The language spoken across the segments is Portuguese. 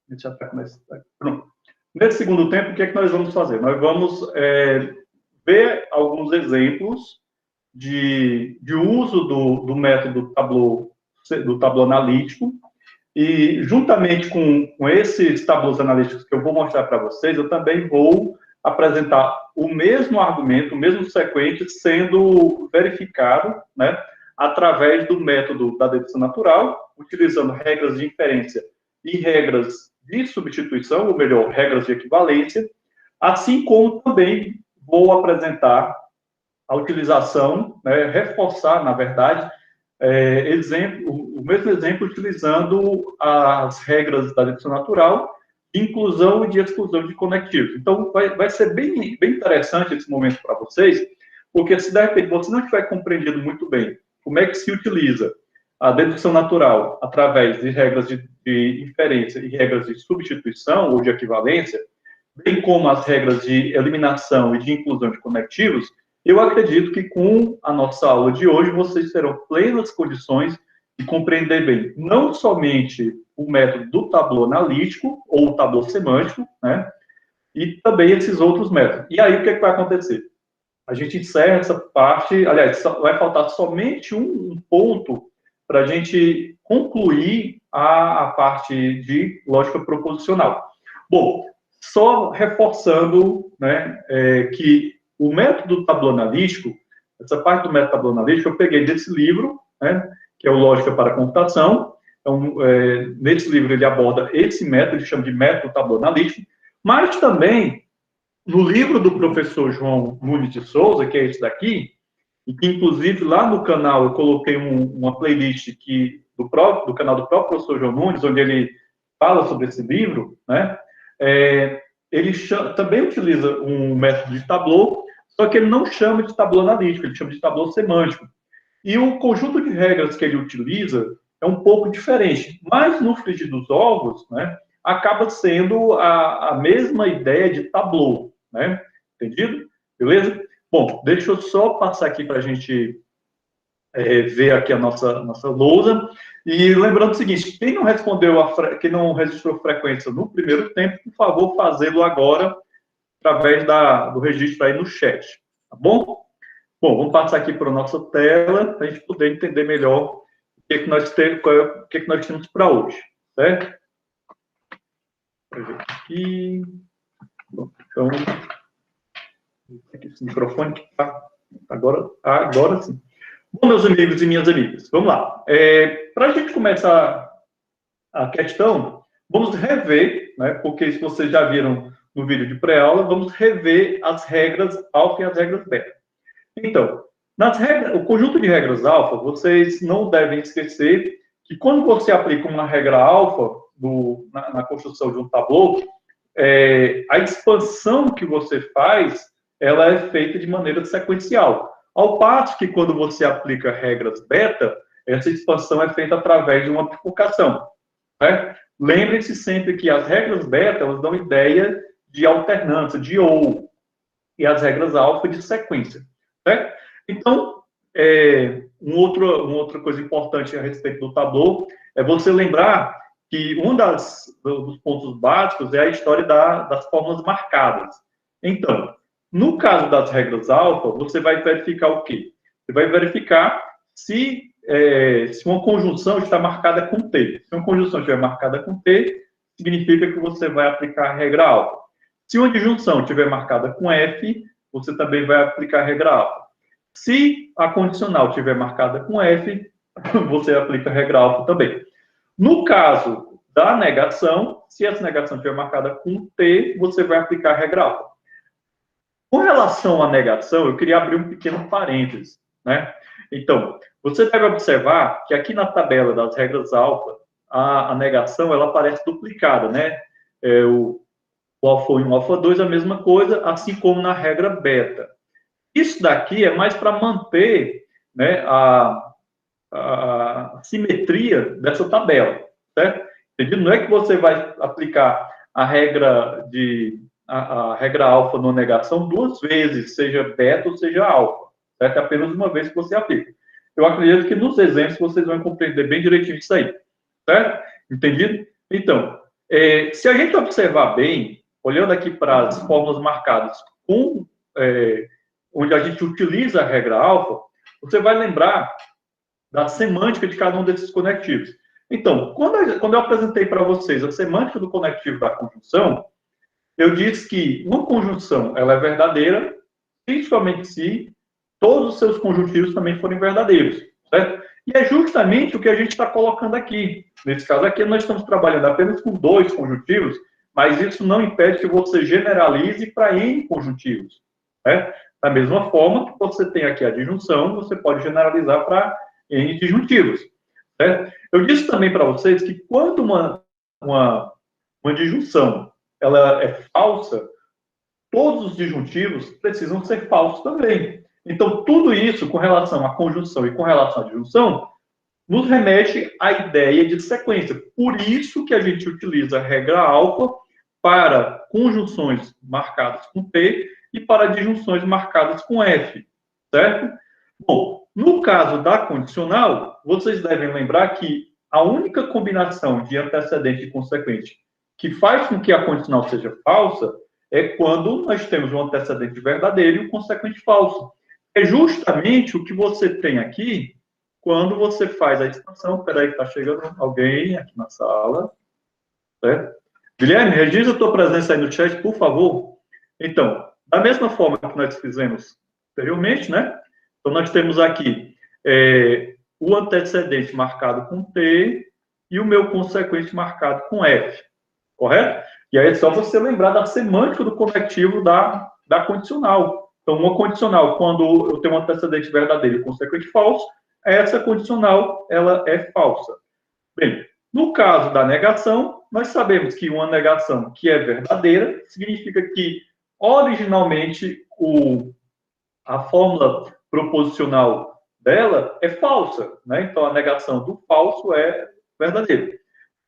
A gente já está começando. Pronto. Nesse segundo tempo, o que é que nós vamos fazer? Nós vamos ver alguns exemplos de uso do método do Tableau analítico, e juntamente com esses tableaus analíticos que eu vou mostrar para vocês, eu também vou apresentar o mesmo argumento, o mesmo sequente, sendo verificado, né, através do método da dedução natural, utilizando regras de inferência e regras de substituição, ou melhor, regras de equivalência, assim como também vou apresentar a utilização, né, reforçar, na verdade, o mesmo exemplo utilizando as regras da dedução natural, de inclusão e de exclusão de conectivos. Então, vai ser bem interessante esse momento para vocês, porque se de repente você não tiver compreendido muito bem como é que se utiliza a dedução natural através de regras de inferência e regras de substituição ou de equivalência, bem como as regras de eliminação e de inclusão de conectivos, eu acredito que com a nossa aula de hoje vocês terão plenas condições de compreender bem, não somente o método do Tableau analítico ou o Tableau semântico, né, e também esses outros métodos. E aí, o que é que vai acontecer? A gente encerra essa parte, aliás, vai faltar somente um ponto para a gente concluir a parte de lógica proposicional. Bom, só reforçando, né, que o método do Tableau analítico, essa parte do método Tableau analítico, eu peguei desse livro, né, que é o Lógica para a Computação. Então, nesse livro ele aborda esse método, ele chama de método Tableau analítico, mas também no livro do professor João Nunes de Souza, que é esse daqui, e que inclusive lá no canal eu coloquei uma playlist do canal do próprio professor João Nunes, onde ele fala sobre esse livro, né? Ele também utiliza um método de Tableau, só que ele não chama de Tableau analítico, ele chama de Tableau semântico. E o conjunto de regras que ele utiliza é um pouco diferente, mas no frigir dos ovos, né, acaba sendo a mesma ideia de Tableau, né? Entendido? Beleza? Bom, deixa eu só passar aqui para a gente ver aqui a nossa lousa. E lembrando o seguinte, quem não respondeu, quem não registrou frequência no primeiro tempo, por favor, fazê-lo agora, através do registro aí no chat, tá bom? Bom, vamos passar aqui para a nossa tela, para a gente poder entender melhor o que nós temos para hoje, certo? Vou ver aqui. Bom, então, aqui esse microfone que está agora sim. Bom, meus amigos e minhas amigas, vamos lá. Para a gente começar a questão, vamos rever, né, porque se vocês já viram no vídeo de pré-aula, vamos rever as regras alfa e as regras beta. Então, o conjunto de regras alfa, vocês não devem esquecer que quando você aplica uma regra alfa na construção de um Tableau, a expansão que você faz, ela é feita de maneira sequencial. Ao passo que quando você aplica regras beta, essa expansão é feita através de uma bifurcação. Né? Lembrem-se sempre que as regras beta, elas dão ideia de alternância, de ou, e as regras alfa de sequência. Certo? Então, uma outra coisa importante a respeito do Tableau é você lembrar que um dos pontos básicos é a história das fórmulas marcadas. Então, no caso das regras alfa, você vai verificar o quê? Você vai verificar se uma conjunção está marcada com T. Se uma conjunção estiver marcada com T, significa que você vai aplicar a regra alfa. Se uma disjunção estiver marcada com F, você também vai aplicar a regra alfa. Se a condicional estiver marcada com F, você aplica a regra alfa também. No caso da negação, se essa negação estiver marcada com T, você vai aplicar a regra alfa. Com relação à negação, eu queria abrir um pequeno parênteses, né? Então, você deve observar que aqui na tabela das regras alfa, a negação, ela aparece duplicada, né? O alfa 1 e o alfa 2 é a mesma coisa, assim como na regra beta. Isso daqui é mais para manter, né, a simetria dessa tabela, certo? Entendido? Não é que você vai aplicar a regra alfa na negação duas vezes, seja beta ou seja alfa, certo? É apenas uma vez que você aplica. Eu acredito que nos exemplos vocês vão compreender bem direitinho isso aí, certo? Entendido? Então, Se a gente observar bem, olhando aqui para as fórmulas marcadas onde a gente utiliza a regra alfa, você vai lembrar da semântica de cada um desses conectivos. Então, quando eu apresentei para vocês a semântica do conectivo da conjunção, eu disse que uma conjunção ela é verdadeira, principalmente se todos os seus conjuntivos também forem verdadeiros, certo? E é justamente o que a gente está colocando aqui. Nesse caso aqui, nós estamos trabalhando apenas com 2 conjuntivos, mas isso não impede que você generalize para N conjuntivos, né? Da mesma forma que você tem aqui a disjunção, você pode generalizar para N disjuntivos, certo? Eu disse também para vocês que quando uma disjunção ela é falsa, todos os disjuntivos precisam ser falsos também. Então, tudo isso com relação à conjunção e com relação à disjunção nos remete à ideia de sequência. Por isso que a gente utiliza a regra alfa para conjunções marcadas com T e para disjunções marcadas com F, certo? Bom, no caso da condicional, vocês devem lembrar que a única combinação de antecedente e consequente que faz com que a condicional seja falsa é quando nós temos um antecedente verdadeiro e um consequente falso. É justamente o que você tem aqui quando você faz a expansão. Espera aí, está chegando alguém aqui na sala. Certo? Guilherme, registra a tua presença aí no chat, por favor. Então, da mesma forma que nós fizemos anteriormente, né? Então, nós temos aqui o antecedente marcado com T e o meu consequente marcado com F. Correto? E aí é só você lembrar da semântica do conectivo da condicional. Então, uma condicional, quando eu tenho um antecedente verdadeiro e consequente falso, essa condicional, ela é falsa. Bem, no caso da negação, nós sabemos que uma negação que é verdadeira significa que, originalmente, a fórmula proposicional dela é falsa, né? Então, a negação do falso é verdadeira,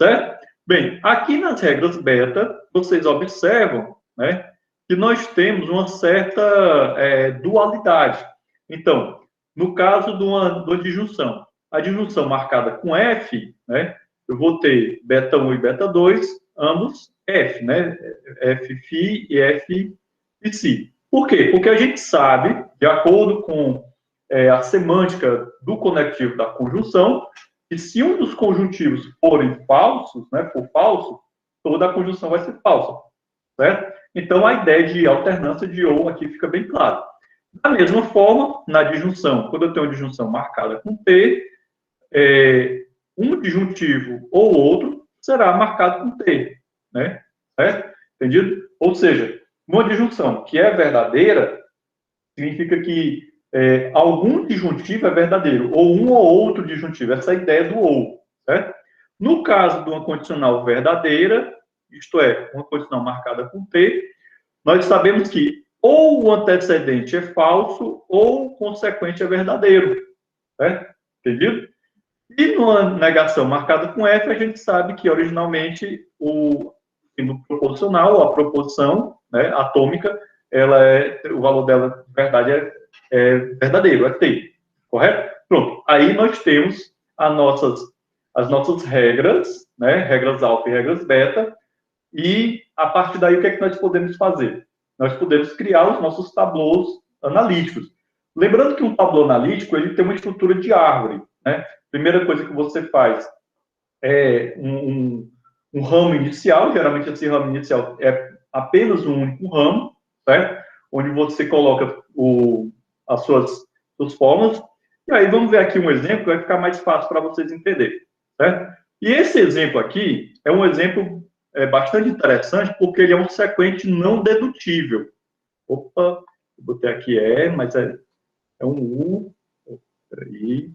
certo? Bem, aqui nas regras beta, vocês observam, né, que nós temos uma certa dualidade. Então, no caso de uma disjunção, a disjunção marcada com F, né, eu vou ter beta 1 e beta 2, ambos F, né, F φ e F psi. Por quê? Porque a gente sabe, de acordo com a semântica do conectivo da conjunção, que se um dos conjuntivos forem falsos, né, for falso, toda a conjunção vai ser falsa, certo? Então, a ideia de alternância de ou aqui fica bem claro. Da mesma forma, na disjunção, quando eu tenho uma disjunção marcada com T, um disjuntivo ou outro será marcado com T, né? Certo? Entendido? Ou seja, uma disjunção que é verdadeira significa que algum disjuntivo é verdadeiro, ou um ou outro disjuntivo, essa é a ideia do ou, certo? No caso de uma condicional verdadeira, isto é, uma condicional marcada com T, nós sabemos que ou o antecedente é falso, ou o consequente é verdadeiro, certo? Entendido? E numa negação marcada com F, a gente sabe que originalmente no proporcional, a proporção, né, atômica, o valor dela, de verdade, é verdadeiro, é T, correto? Pronto. Aí nós temos as nossas regras, né, regras alfa e regras beta, e a partir daí o que é que nós podemos fazer? Nós podemos criar os nossos tablôs analíticos. Lembrando que um tablô analítico ele tem uma estrutura de árvore, né? Primeira coisa que você faz é um ramo inicial, geralmente esse ramo inicial é apenas um único ramo, certo? Onde você coloca as suas fórmulas. E aí vamos ver aqui um exemplo que vai ficar mais fácil para vocês entenderem, certo? E esse exemplo aqui é um exemplo bastante interessante porque ele é um sequente não dedutível. Opa, eu botei aqui mas é um U, peraí,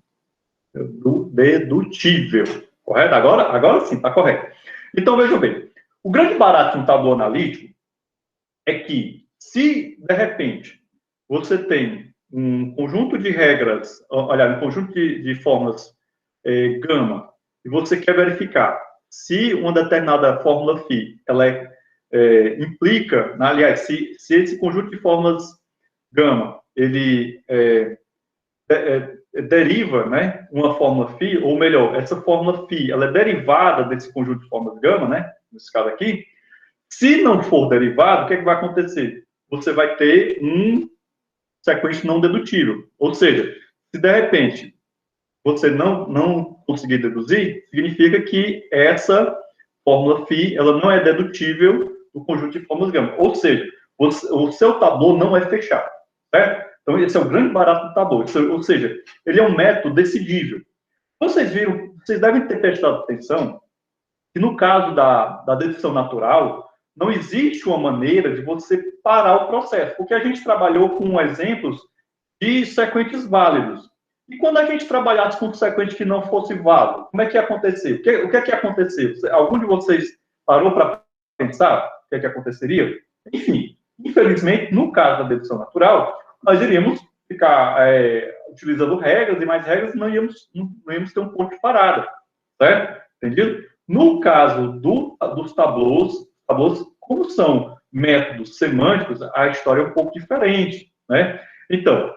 dedutível, correto? Agora sim, está correto. Então, vejam bem, o grande barato de um tabuleiro analítico é que, se, de repente, você tem um conjunto de regras, olha, um conjunto de fórmulas gama, e você quer verificar se uma determinada fórmula φ, ela implica, aliás, se esse conjunto de fórmulas gama, ele deriva, né, uma fórmula φ, ou melhor, essa fórmula φ, ela é derivada desse conjunto de fórmulas gama, né? nesse caso aqui, se não for derivado, o que é que vai acontecer? Você vai ter um sequente não dedutível. Ou seja, se de repente você não conseguir deduzir, significa que essa fórmula φ ela não é dedutível do conjunto de fórmulas gama. Ou seja, o seu tablô não é fechado, certo? Então, esse é o grande barato do tablô. Ou seja, ele é um método decidível. Vocês viram, vocês devem ter prestado atenção que no caso da dedução natural, não existe uma maneira de você parar o processo, porque a gente trabalhou com exemplos de sequentes válidos. E quando a gente trabalhasse com um sequente que não fosse válido, como é que ia acontecer? O que é que ia acontecer? Algum de vocês parou para pensar o que é que aconteceria? Enfim, infelizmente, no caso da dedução natural, nós iríamos ficar utilizando regras e mais regras, não íamos ter um ponto de parada, certo? Entendido? No caso dos tablôs, como são métodos semânticos, a história é um pouco diferente, né? Então,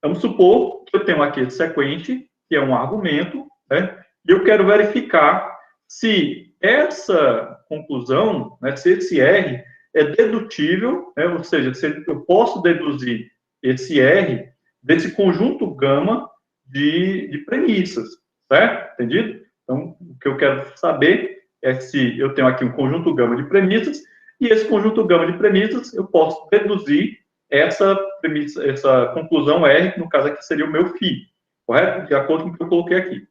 vamos supor que eu tenho aqui esse sequente, que é um argumento, né? E eu quero verificar se essa conclusão, né, se esse R é dedutível, né? Ou seja, se eu posso deduzir esse R desse conjunto gama de premissas, certo? Entendido? Então, o que eu quero saber é se eu tenho aqui um conjunto gama de premissas, e esse conjunto gama de premissas eu posso deduzir essa premissa, essa conclusão R, que no caso aqui seria o meu φ, correto? De acordo com o que eu coloquei aqui.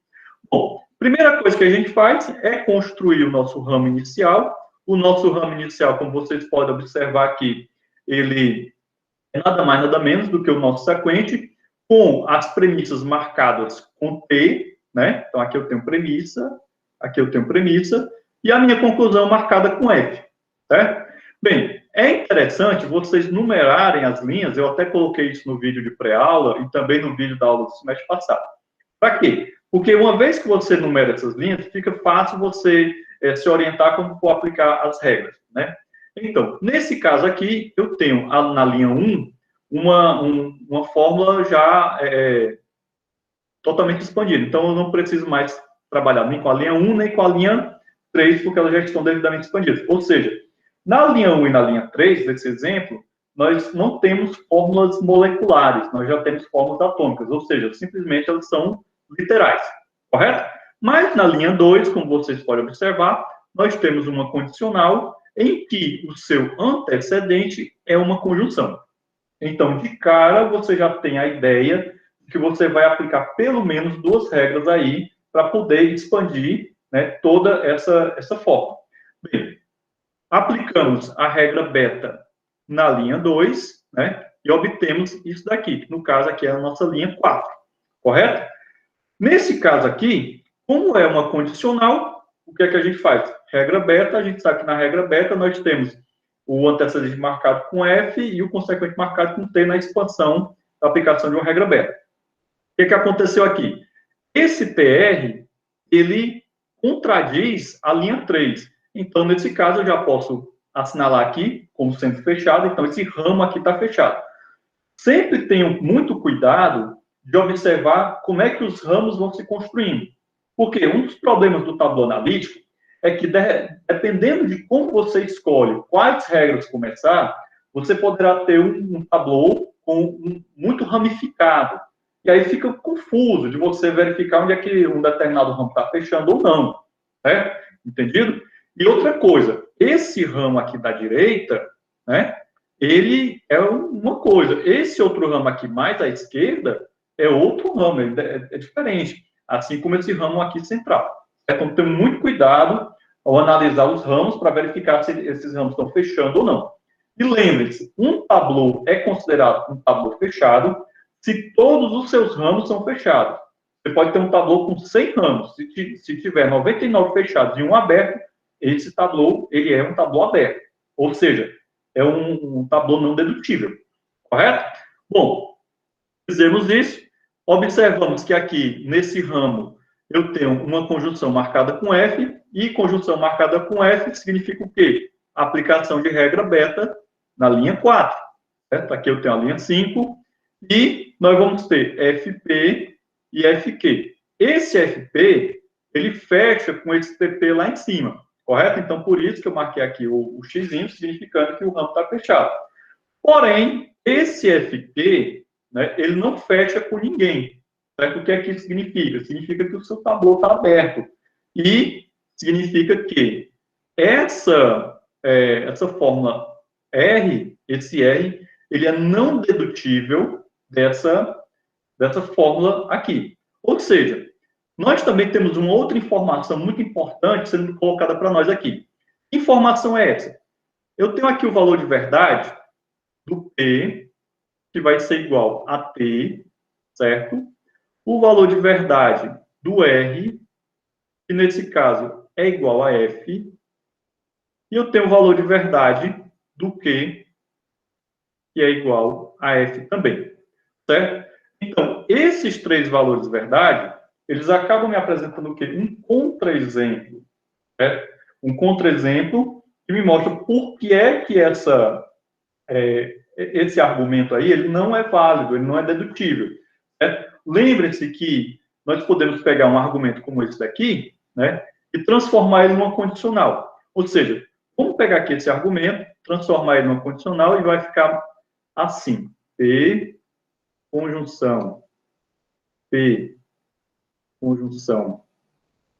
Bom, primeira coisa que a gente faz é construir o nosso ramo inicial. O nosso ramo inicial, como vocês podem observar aqui, ele é nada mais, nada menos do que o nosso sequente, com as premissas marcadas com T, né? Então, aqui eu tenho premissa, aqui eu tenho premissa, e a minha conclusão marcada com F, certo? Bem, é interessante vocês numerarem as linhas, eu até coloquei isso no vídeo de pré-aula e também no vídeo da aula do semestre passado. Para quê? Porque uma vez que você numera essas linhas, fica fácil você se orientar como for aplicar as regras, né? Então, nesse caso aqui, eu tenho na linha 1 uma fórmula já totalmente expandida. Então, eu não preciso mais trabalhar nem com a linha 1, nem com a linha 3, porque elas já estão devidamente expandidas. Ou seja, na linha 1 e na linha 3, desse exemplo, nós não temos fórmulas moleculares, nós já temos fórmulas atômicas, ou seja, simplesmente elas são literais, correto? Mas na linha 2, como vocês podem observar, nós temos uma condicional em que o seu antecedente é uma conjunção. Então, de cara, você já tem a ideia de que você vai aplicar pelo menos duas regras aí para poder expandir, né, toda essa forma. Bem, aplicamos a regra beta na linha 2, né, e obtemos isso daqui, que no caso aqui é a nossa linha 4, correto? Nesse caso aqui, como é uma condicional, o que é que a gente faz? Regra beta, a gente sabe que na regra beta nós temos o antecedente marcado com F e o consequente marcado com T na expansão da aplicação de uma regra beta. O que é que aconteceu aqui? Esse TR, ele contradiz a linha 3. Então, nesse caso, eu já posso assinalar aqui como sendo fechado. Então, esse ramo aqui está fechado. Sempre tenham muito cuidado de observar como é que os ramos vão se construindo. Porque um dos problemas do tabuleiro analítico é que, dependendo de como você escolhe quais regras começar, você poderá ter um tabuleiro muito ramificado. E aí fica confuso de você verificar onde é que um determinado ramo está fechando ou não. Né? Entendido? E outra coisa, esse ramo aqui da direita, né, ele é uma coisa. Esse outro ramo aqui mais à esquerda é outro ramo, é diferente. Assim como esse ramo aqui central. Então, tem muito cuidado ao analisar os ramos para verificar se esses ramos estão fechando ou não. E lembre-se, um tabuleiro é considerado um tabuleiro fechado se todos os seus ramos são fechados. Você pode ter um tabuleiro com 100 ramos. Se tiver 99 fechados e um aberto, esse tabuleiro ele é um tabuleiro aberto. Ou seja, é um tabuleiro não dedutível. Correto? Bom, fizemos isso. Observamos que aqui, nesse ramo, eu tenho uma conjunção marcada com F, e conjunção marcada com F significa o quê? Aplicação de regra beta na linha 4. Certo? Aqui eu tenho a linha 5, e nós vamos ter FP e FQ. Esse FP, ele fecha com esse TP lá em cima. correto? Então, por isso que eu marquei aqui o X, significando que o ramo está fechado. Porém, esse FQ, né, ele não fecha com ninguém. Certo? O que é que isso significa? Significa que o seu tabu está aberto. E significa que essa fórmula R, esse R, ele é não dedutível dessa fórmula aqui. Ou seja, nós também temos uma outra informação muito importante sendo colocada para nós aqui. Que informação é essa? Eu tenho aqui o valor de verdade do P, que vai ser igual a T, certo? O valor de verdade do R, que nesse caso é igual a F, e eu tenho o valor de verdade do Q, que é igual a F também, certo? Então, esses três valores de verdade, eles acabam me apresentando o quê? Um contra-exemplo, certo? Um contra-exemplo que me mostra por que é que esse argumento aí, ele não é válido, ele não é dedutível. Certo? Lembre-se que nós podemos pegar um argumento como esse daqui, né, e transformar ele numa condicional. Ou seja, vamos pegar aqui esse argumento, transformar ele numa condicional e vai ficar assim. P, conjunção, P, conjunção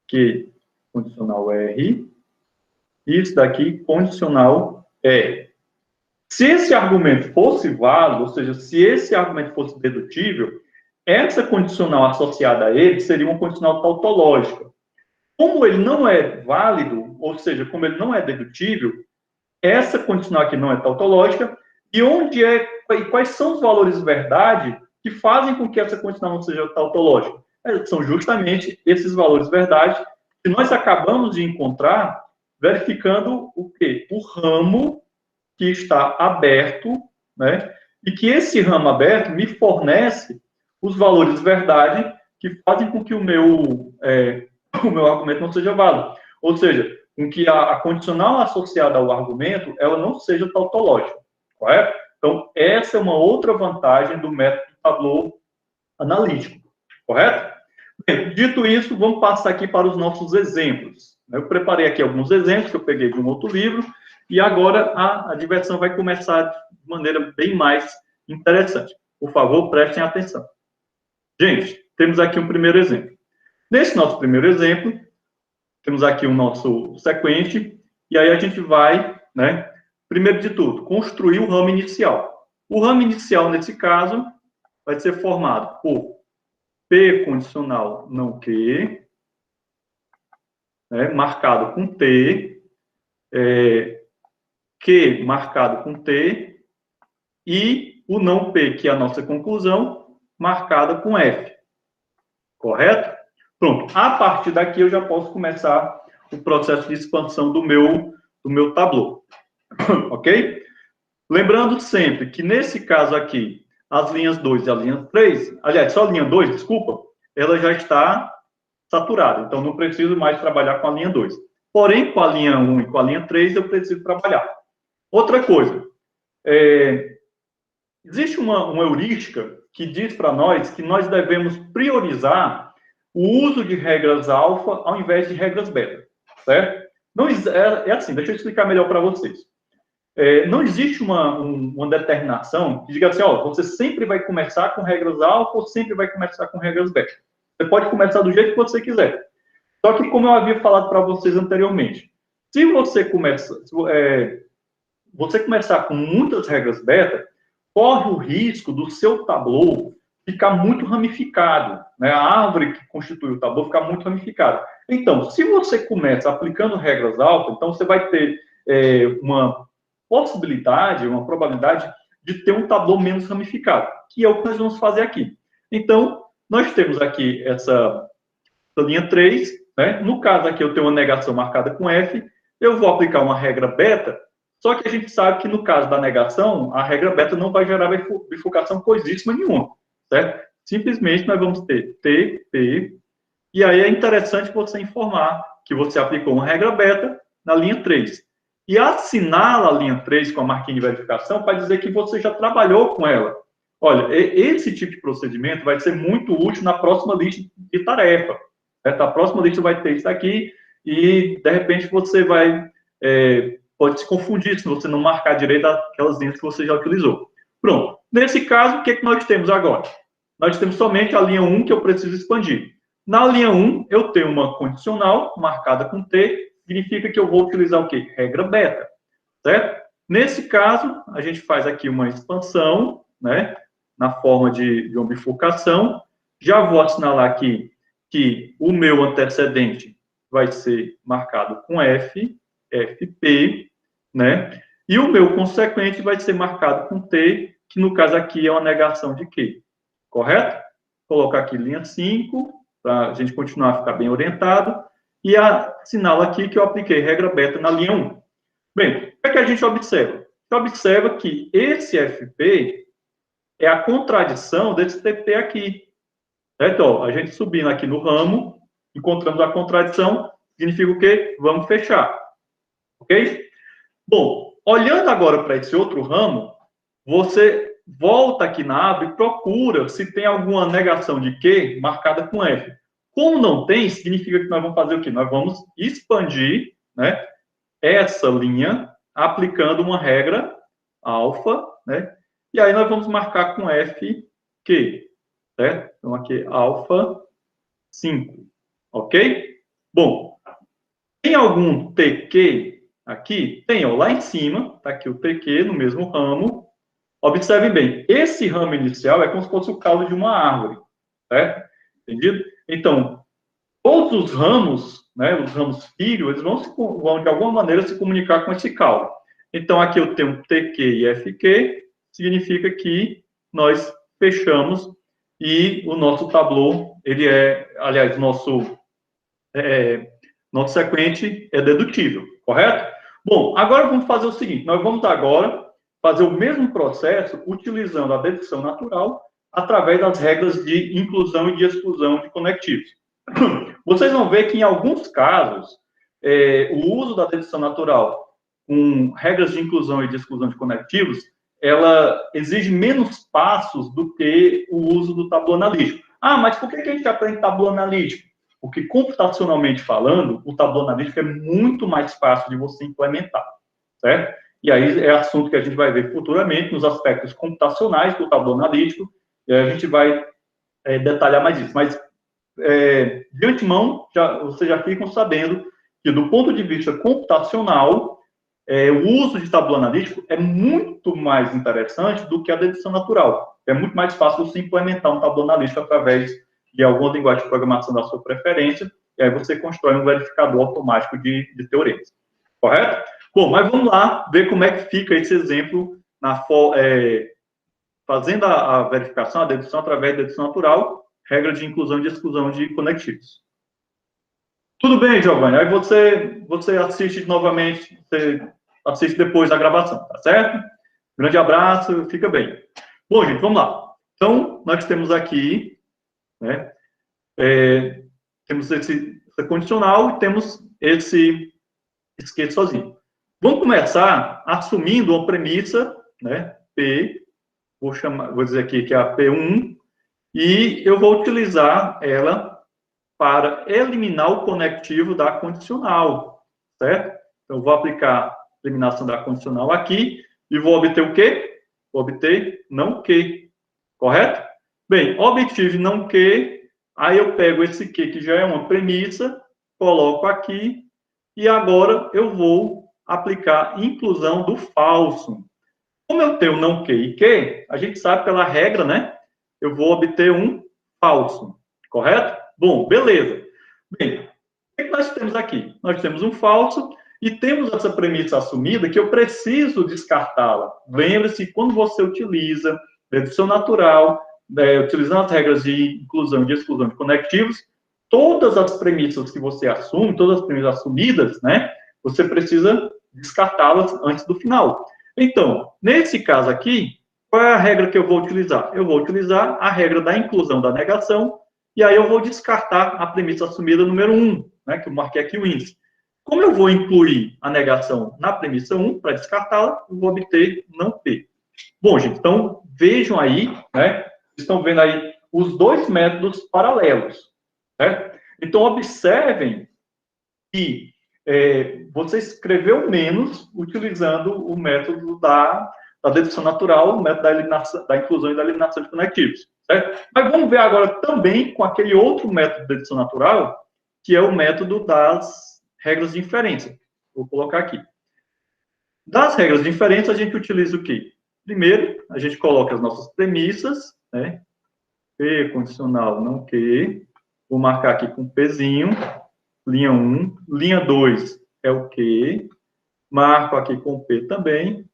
Q, condicional R, isso daqui, condicional R. Se esse argumento fosse válido, ou seja, se esse argumento fosse dedutível, essa condicional associada a ele seria uma condicional tautológica. Como ele não é válido, ou seja, como ele não é dedutível, essa condicional aqui não é tautológica, e quais são os valores de verdade que fazem com que essa condicional não seja tautológica? São justamente esses valores de verdade que nós acabamos de encontrar verificando o quê? O ramo que está aberto, né? E que esse ramo aberto me fornece os valores de verdade que fazem com que o meu argumento não seja válido. Ou seja, com que a condicional associada ao argumento, ela não seja tautológica, correto? Então, essa é uma outra vantagem do método Tableau analítico, correto? Bem, dito isso, vamos passar aqui para os nossos exemplos. Eu preparei aqui alguns exemplos que eu peguei de um outro livro, e agora a diversão vai começar de maneira bem mais interessante. Por favor, prestem atenção. Gente, temos aqui um primeiro exemplo. Nesse nosso primeiro exemplo, temos aqui o nosso sequente, e aí a gente vai, né, primeiro de tudo, construir o ramo inicial. O ramo inicial, nesse caso, vai ser formado por P condicional não Q, né, marcado com T, Q marcado com T, e o não P, que é a nossa conclusão, marcada com F. Correto? Pronto. A partir daqui eu já posso começar o processo de expansão do meu Tableau. Ok? Lembrando sempre que nesse caso aqui, as linhas 2 e a linha 3, aliás, só a linha 2, desculpa, ela já está saturada. Então, não preciso mais trabalhar com a linha 2. Porém, com a linha 1 e com a linha 3, eu preciso trabalhar. Outra coisa, existe uma heurística que diz para nós que nós devemos priorizar o uso de regras alfa ao invés de regras beta, certo? Não, é assim, deixa eu explicar melhor para vocês. Não existe uma determinação que diga assim, ó, você sempre vai começar com regras alfa ou sempre vai começar com regras beta. Você pode começar do jeito que você quiser. Só que, como eu havia falado para vocês anteriormente, se você começar com muitas regras beta, corre o risco do seu Tableau ficar muito ramificado, né? A árvore que constitui o Tableau ficar muito ramificada. Então, se você começa aplicando regras alfa, então você vai ter uma possibilidade, uma probabilidade de ter um Tableau menos ramificado, que é o que nós vamos fazer aqui. Então, nós temos aqui essa linha 3, né? No caso aqui eu tenho uma negação marcada com F, eu vou aplicar uma regra beta, só que a gente sabe que no caso da negação, a regra beta não vai gerar bifurcação coisíssima nenhuma, certo? Simplesmente nós vamos ter T, P, e aí é interessante você informar que você aplicou uma regra beta na linha 3. E assinala a linha 3 com a marquinha de verificação para dizer que você já trabalhou com ela. Olha, esse tipo de procedimento vai ser muito útil na próxima lista de tarefa. Certo? A próxima lista vai ter isso aqui, e, de repente, você vai, pode se confundir se você não marcar direito aquelas linhas que você já utilizou. Pronto. Nesse caso, o que nós temos agora? Nós temos somente a linha 1 que eu preciso expandir. Na linha 1, eu tenho uma condicional marcada com T, significa que eu vou utilizar o quê? Regra beta, certo? Nesse caso, a gente faz aqui uma expansão, né, na forma de uma bifurcação. Já vou assinalar aqui que o meu antecedente vai ser marcado com F, FP, né? E o meu consequente vai ser marcado com T, que no caso aqui é uma negação de Q, correto? Vou colocar aqui linha 5, para a gente continuar a ficar bem orientado, e assinalo aqui que eu apliquei regra beta na linha 1. Bem, o que é que a gente observa? A gente observa que esse FP é a contradição desse TP aqui. Certo? Ó, a gente subindo aqui no ramo, encontramos a contradição, significa o quê? Vamos fechar. Ok? Bom, olhando agora para esse outro ramo, você volta aqui na aba e procura se tem alguma negação de Q marcada com F. Como não tem, significa que nós vamos fazer o quê? Nós vamos expandir, né, essa linha aplicando uma regra alfa, né? E aí nós vamos marcar com F Q, certo? Então aqui alfa 5, ok? Bom, tem algum TQ aqui? Tem, ó, lá em cima, tá aqui o TQ no mesmo ramo. Observem bem, esse ramo inicial é como se fosse o caule de uma árvore, certo? Entendido? Então, todos os ramos, né, os ramos filho, eles vão de alguma maneira se comunicar com esse caule. Então, aqui eu tenho TQ e FQ, significa que nós fechamos e o nosso tablô, ele aliás, nosso sequente é dedutível, correto? Bom, agora vamos fazer o seguinte, nós vamos agora fazer o mesmo processo utilizando a dedução natural através das regras de inclusão e de exclusão de conectivos. Vocês vão ver que, em alguns casos, o uso da dedução natural com regras de inclusão e de exclusão de conectivos, ela exige menos passos do que o uso do tabuleiro analítico. Ah, mas por que a gente aprende tabuleiro analítico? Porque, computacionalmente falando, o tabuleiro analítico é muito mais fácil de você implementar, certo? E aí é assunto que a gente vai ver futuramente nos aspectos computacionais do tabuleiro analítico, e aí a gente vai detalhar mais isso. Mas, de antemão, vocês já ficam sabendo que, do ponto de vista computacional, o uso de tabuleiro analítico é muito mais interessante do que a dedução natural. É muito mais fácil você implementar um tabuleiro analítico através de alguma linguagem de programação da sua preferência, e aí você constrói um verificador automático de teoremas. Correto? Bom, mas vamos lá ver como é que fica esse exemplo fazendo a verificação, a dedução através da dedução natural, regra de inclusão e de exclusão de conectivos. Tudo bem, Giovanni? Aí você assiste novamente, você assiste depois da gravação, tá certo? Grande abraço, fica bem. Bom, gente, vamos lá. Então, nós temos aqui, né, temos essa condicional e temos esse esquete sozinho. Vamos começar assumindo uma premissa, né, P, vou dizer aqui que é a P1, e eu vou utilizar ela para eliminar o conectivo da condicional, certo? Então, eu vou aplicar a eliminação da condicional aqui e vou obter o quê? Vou obter não Q, correto? Bem, obtive não Q, aí eu pego esse Q, que já é uma premissa, coloco aqui, e agora eu vou aplicar inclusão do falso. Como eu tenho não Q e Q, a gente sabe pela regra, né? Eu vou obter um falso, correto? Bom, beleza. Bem, o que nós temos aqui? Nós temos um falso e temos essa premissa assumida que eu preciso descartá-la. Lembre-se, quando você utiliza dedução natural, utilizando as regras de inclusão e de exclusão de conectivos, todas as premissas que você assume, todas as premissas assumidas, né, você precisa descartá-las antes do final. Então, nesse caso aqui, qual é a regra que eu vou utilizar? Eu vou utilizar a regra da inclusão da negação, e aí eu vou descartar a premissa assumida número 1, né, que eu marquei aqui o índice. Como eu vou incluir a negação na premissa 1, para descartá-la, eu vou obter não P. Bom, gente, então vejam aí, né, vocês estão vendo aí os dois métodos paralelos, certo? Então, observem que você escreveu menos utilizando o método da dedução natural, o método da inclusão e da eliminação de conectivos, certo? Mas vamos ver agora também com aquele outro método de dedução natural, que é o método das regras de inferência. Vou colocar aqui. Das regras de inferência, a gente utiliza o quê? Primeiro, a gente coloca as nossas premissas, né? P condicional não Q. Vou marcar aqui com Pzinho. Linha 1. Linha 2 é o Q. Marco aqui com P também.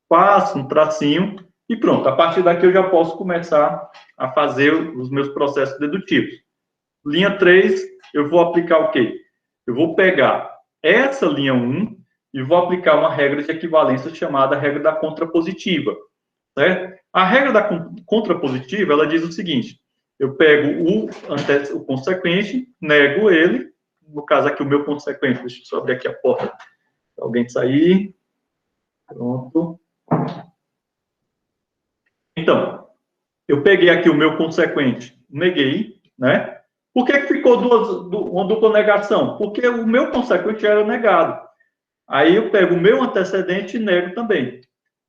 Passo um tracinho e pronto. A partir daqui eu já posso começar a fazer os meus processos dedutivos. Linha 3, eu vou aplicar o quê? Eu vou pegar essa linha 1 e vou aplicar uma regra de equivalência chamada regra da contrapositiva, certo? A regra da contrapositiva, ela diz o seguinte: eu pego o consequente, nego ele, no caso aqui o meu consequente, deixa eu só abrir aqui a porta para alguém sair. Pronto. Então, eu peguei aqui o meu consequente, neguei, né? Por que ficou uma dupla negação? Porque o meu consequente era negado. Aí eu pego o meu antecedente e nego também.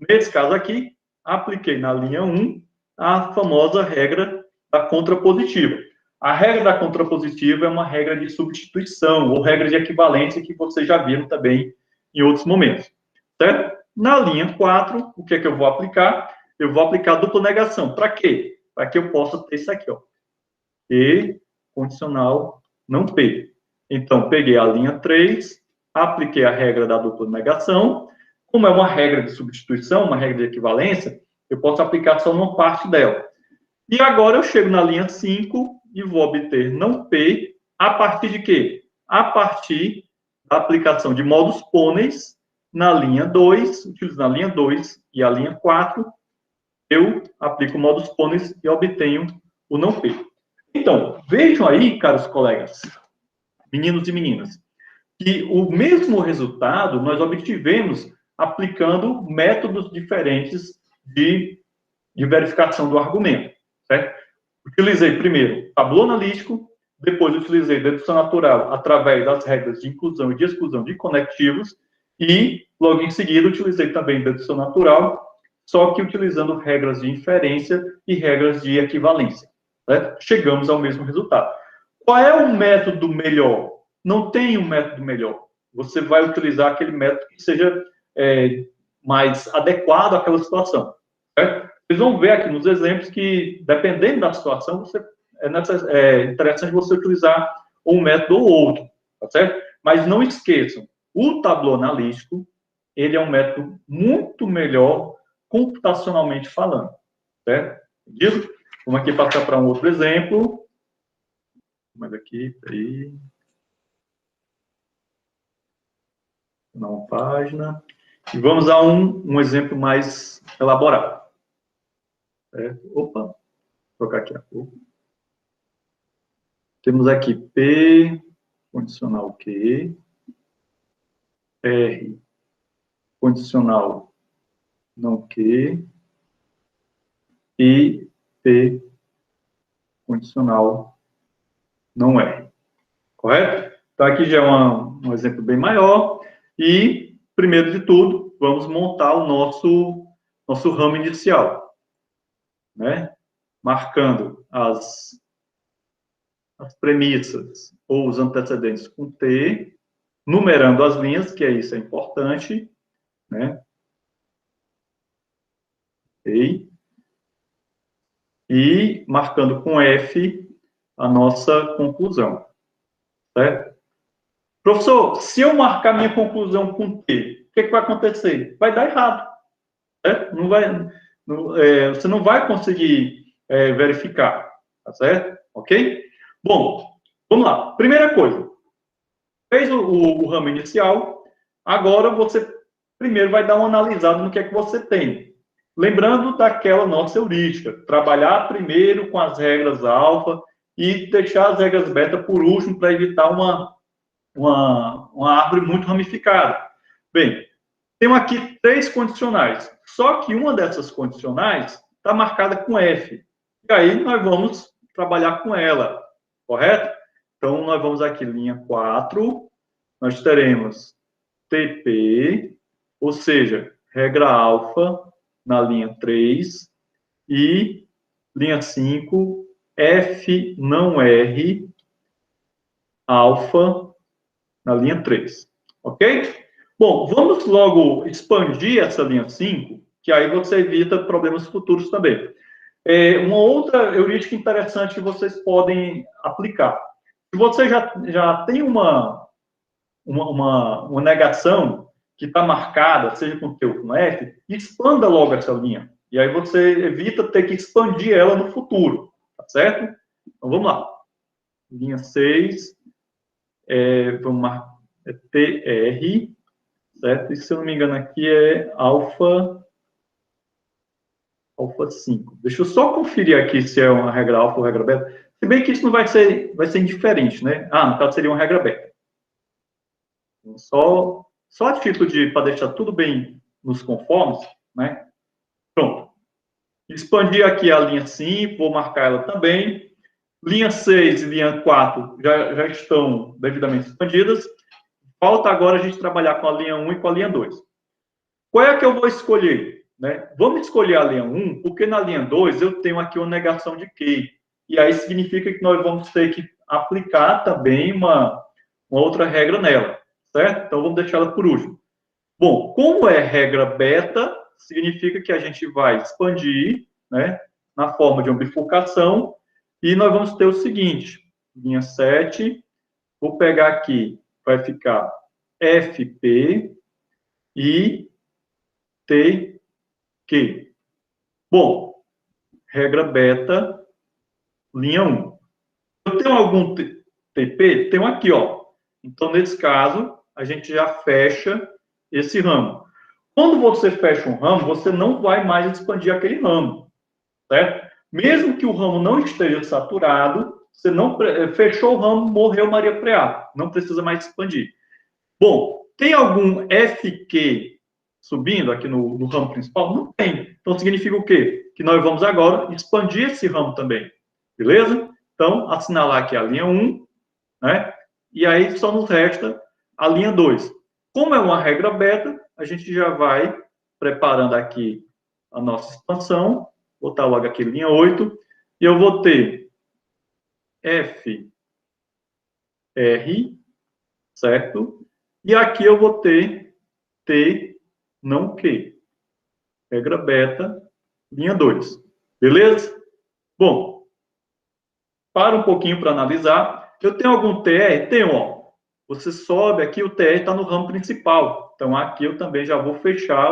Nesse caso aqui, apliquei na linha 1 a famosa regra da contrapositiva. A regra da contrapositiva é uma regra de substituição ou regra de equivalência que vocês já viram também em outros momentos, certo? Na linha 4, o que é que eu vou aplicar? Eu vou aplicar dupla negação. Para quê? Para que eu possa ter isso aqui, ó. E condicional não P. Então, peguei a linha 3, apliquei a regra da dupla negação. Como é uma regra de substituição, uma regra de equivalência, eu posso aplicar só uma parte dela. E agora eu chego na linha 5 e vou obter não P a partir de quê? A partir da aplicação de modus ponens na linha 2, utilizando a linha 2 e a linha 4, eu aplico o modus ponens e obtenho o não P. Então, vejam aí, caros colegas, meninos e meninas, que o mesmo resultado nós obtivemos aplicando métodos diferentes de verificação do argumento, certo? Utilizei primeiro tabuleiro analítico, depois utilizei dedução natural através das regras de inclusão e de exclusão de conectivos e, logo em seguida, utilizei também dedução natural, só que utilizando regras de inferência e regras de equivalência, certo? Chegamos ao mesmo resultado. Qual é o método melhor? Não tem um método melhor. Você vai utilizar aquele método que seja mais adequado àquela situação, certo? Vocês vão ver aqui nos exemplos que, dependendo da situação, é interessante você utilizar um método ou outro, tá certo? Mas não esqueçam, o tabuleiro analítico, ele é um método muito melhor computacionalmente falando, certo? Entendido? Vamos aqui passar para um outro exemplo. Mas aqui, peraí. Nova página. E vamos a um exemplo mais elaborado. Opa, vou trocar aqui a cor. Temos aqui P, condicional Q, R, condicional não Q, e P, condicional não R. Correto? Então, aqui já é um exemplo bem maior. E, primeiro de tudo, vamos montar o nosso ramo inicial, né? Marcando as premissas ou os antecedentes com T, numerando as linhas, que isso é importante, né? Okay. E marcando com F a nossa conclusão, certo? Professor, se eu marcar minha conclusão com T, o que vai acontecer? Vai dar errado, certo? Você não vai conseguir verificar, tá certo? Ok? Bom, vamos lá. Primeira coisa, fez o ramo inicial, agora você primeiro vai dar uma analisada no que é que você tem. Lembrando daquela nossa heurística, trabalhar primeiro com as regras alfa e deixar as regras beta por último para evitar uma árvore muito ramificada. Bem, tenho aqui 3 condicionais, só que uma dessas condicionais está marcada com F. E aí nós vamos trabalhar com ela, correto? Então, nós vamos aqui, linha 4, nós teremos TP, ou seja, regra alfa na linha 3, e linha 5, F não R, alfa na linha 3. Ok? Bom, vamos logo expandir essa linha 5, que aí você evita problemas futuros também. Uma outra heurística interessante que vocês podem aplicar. Se você já tem uma negação que está marcada, seja com T ou com F, expanda logo essa linha. E aí você evita ter que expandir ela no futuro. Tá certo? Então vamos lá. Linha 6, vamos marcar TR, certo? E se eu não me engano aqui é alfa 5. Deixa eu só conferir aqui se é uma regra alfa ou regra beta. Se bem que isso não vai ser indiferente, né? No caso seria uma regra beta. Só a título para deixar tudo bem nos conformes, né? Pronto. Expandir aqui a linha 5, vou marcar ela também. Linha 6 e linha 4 já estão devidamente expandidas. Falta agora a gente trabalhar com a linha 1 e com a linha 2. Qual é que eu vou escolher? Né? Vamos escolher a linha 1, porque na linha 2 eu tenho aqui uma negação de Q. E aí significa que nós vamos ter que aplicar também uma outra regra nela, certo? Então vamos deixar ela por último. Bom, como é regra beta, significa que a gente vai expandir, né, na forma de uma bifurcação, e nós vamos ter o seguinte, linha 7, vou pegar aqui, vai ficar FP e TQ. Bom, regra beta, linha 1. Eu tenho algum TP? Tenho aqui, ó. Então, nesse caso, a gente já fecha esse ramo. Quando você fecha um ramo, você não vai mais expandir aquele ramo, certo? Mesmo que o ramo não esteja saturado, você não fechou o ramo, morreu Maria Preá, não precisa mais expandir. Bom, tem algum FQ subindo aqui no ramo principal? Não tem. Então, significa o quê? Que nós vamos agora expandir esse ramo também, beleza? Então, assinalar aqui a linha 1, né? E aí só nos resta a linha 2. Como é uma regra beta, a gente já vai preparando aqui a nossa expansão. Vou botar logo aqui linha 8. E eu vou ter F, R, certo? E aqui eu vou ter T, não Q. Regra beta, linha 2. Beleza? Bom, para um pouquinho para analisar. Eu tenho algum TR? Tenho, ó. Você sobe aqui, o TR está no ramo principal. Então, aqui eu também já vou fechar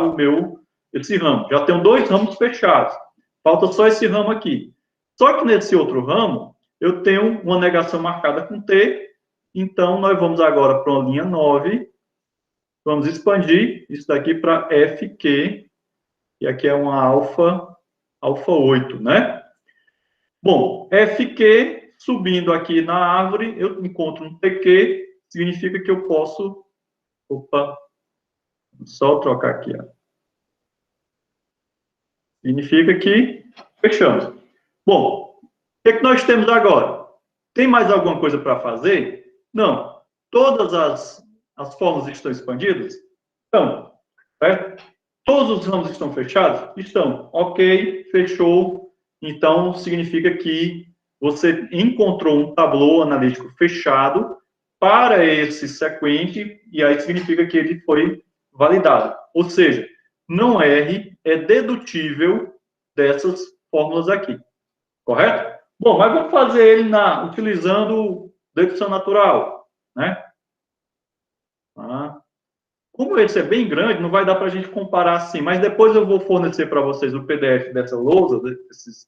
esse ramo. Já tenho 2 ramos fechados. Falta só esse ramo aqui. Só que nesse outro ramo, eu tenho uma negação marcada com T. Então, nós vamos agora para uma linha 9. Vamos expandir isso daqui para FQ. E aqui é uma alfa 8, né? Bom, FQ, subindo aqui na árvore, eu encontro um TQ, significa que eu posso... Opa, só trocar aqui, ó. Significa que fechamos. Bom, o que nós temos agora? Tem mais alguma coisa para fazer? Não. Todas as formas estão expandidas? Estão. Certo? Todos os ramos estão fechados? Estão. Ok, fechou. Então, significa que você encontrou um tablô analítico fechado para esse sequente, e aí significa que ele foi validado. Ou seja, não erre, é dedutível dessas fórmulas aqui. Correto? Bom, mas vamos fazer ele utilizando dedução natural, né? Como esse é bem grande, não vai dar para a gente comparar assim, mas depois eu vou fornecer para vocês o PDF dessa lousa, desses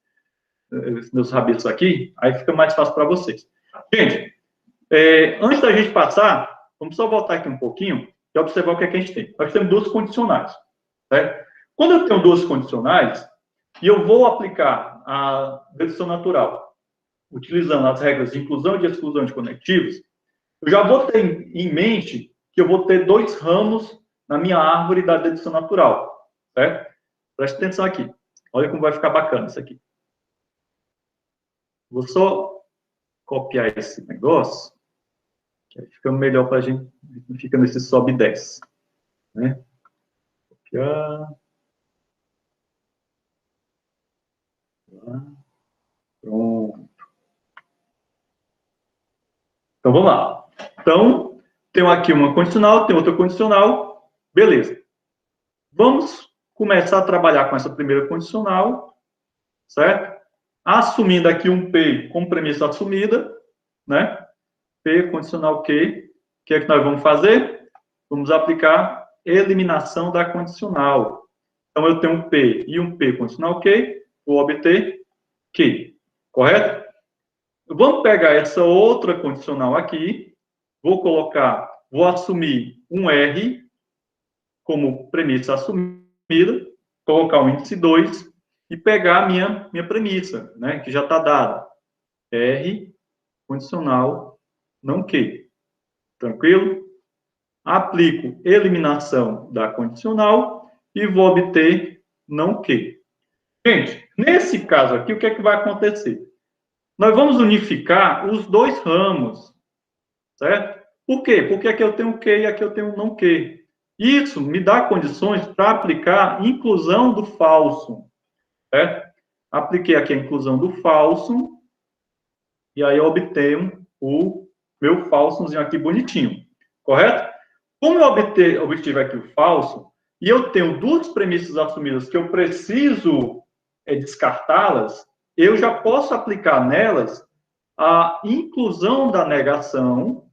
meus rabitos aqui, aí fica mais fácil para vocês. Gente, antes da gente passar, vamos só voltar aqui um pouquinho e observar o que é que a gente tem. Nós temos 2 condicionais, certo? Quando eu tenho 2 condicionais, e eu vou aplicar a dedução natural, utilizando as regras de inclusão e de exclusão de conectivos, eu já vou ter em mente que eu vou ter 2 ramos na minha árvore da dedução natural, certo? Preste atenção aqui. Olha como vai ficar bacana isso aqui. Vou só copiar esse negócio, Que aí fica melhor para a gente, fica nesse sobe e desce. Né? Copiar. Pronto. Então, vamos lá. Então, tenho aqui uma condicional, tem outra condicional. Beleza. Vamos começar a trabalhar com essa primeira condicional, certo? Assumindo aqui um P como premissa assumida, né? P condicional Q. O que é que nós vamos fazer? Vamos aplicar eliminação da condicional. Então, eu tenho um P e um P condicional Q, vou obter Q. Correto? Vamos pegar essa outra condicional aqui, vou assumir um R como premissa assumida, colocar o índice 2 e pegar a minha premissa, né, que já está dada. R condicional não Q. Tranquilo? Aplico eliminação da condicional e vou obter não Q. Gente, nesse caso aqui, o que é que vai acontecer? Nós vamos unificar os dois ramos, certo? Por quê? Porque aqui eu tenho Q e aqui eu tenho não Q. Isso me dá condições para aplicar inclusão do falso, certo? Apliquei aqui a inclusão do falso e aí eu obtenho o meu falsozinho aqui bonitinho, correto? Como eu obtive aqui o falso e eu tenho duas premissas assumidas que eu preciso descartá-las, eu já posso aplicar nelas a inclusão da negação,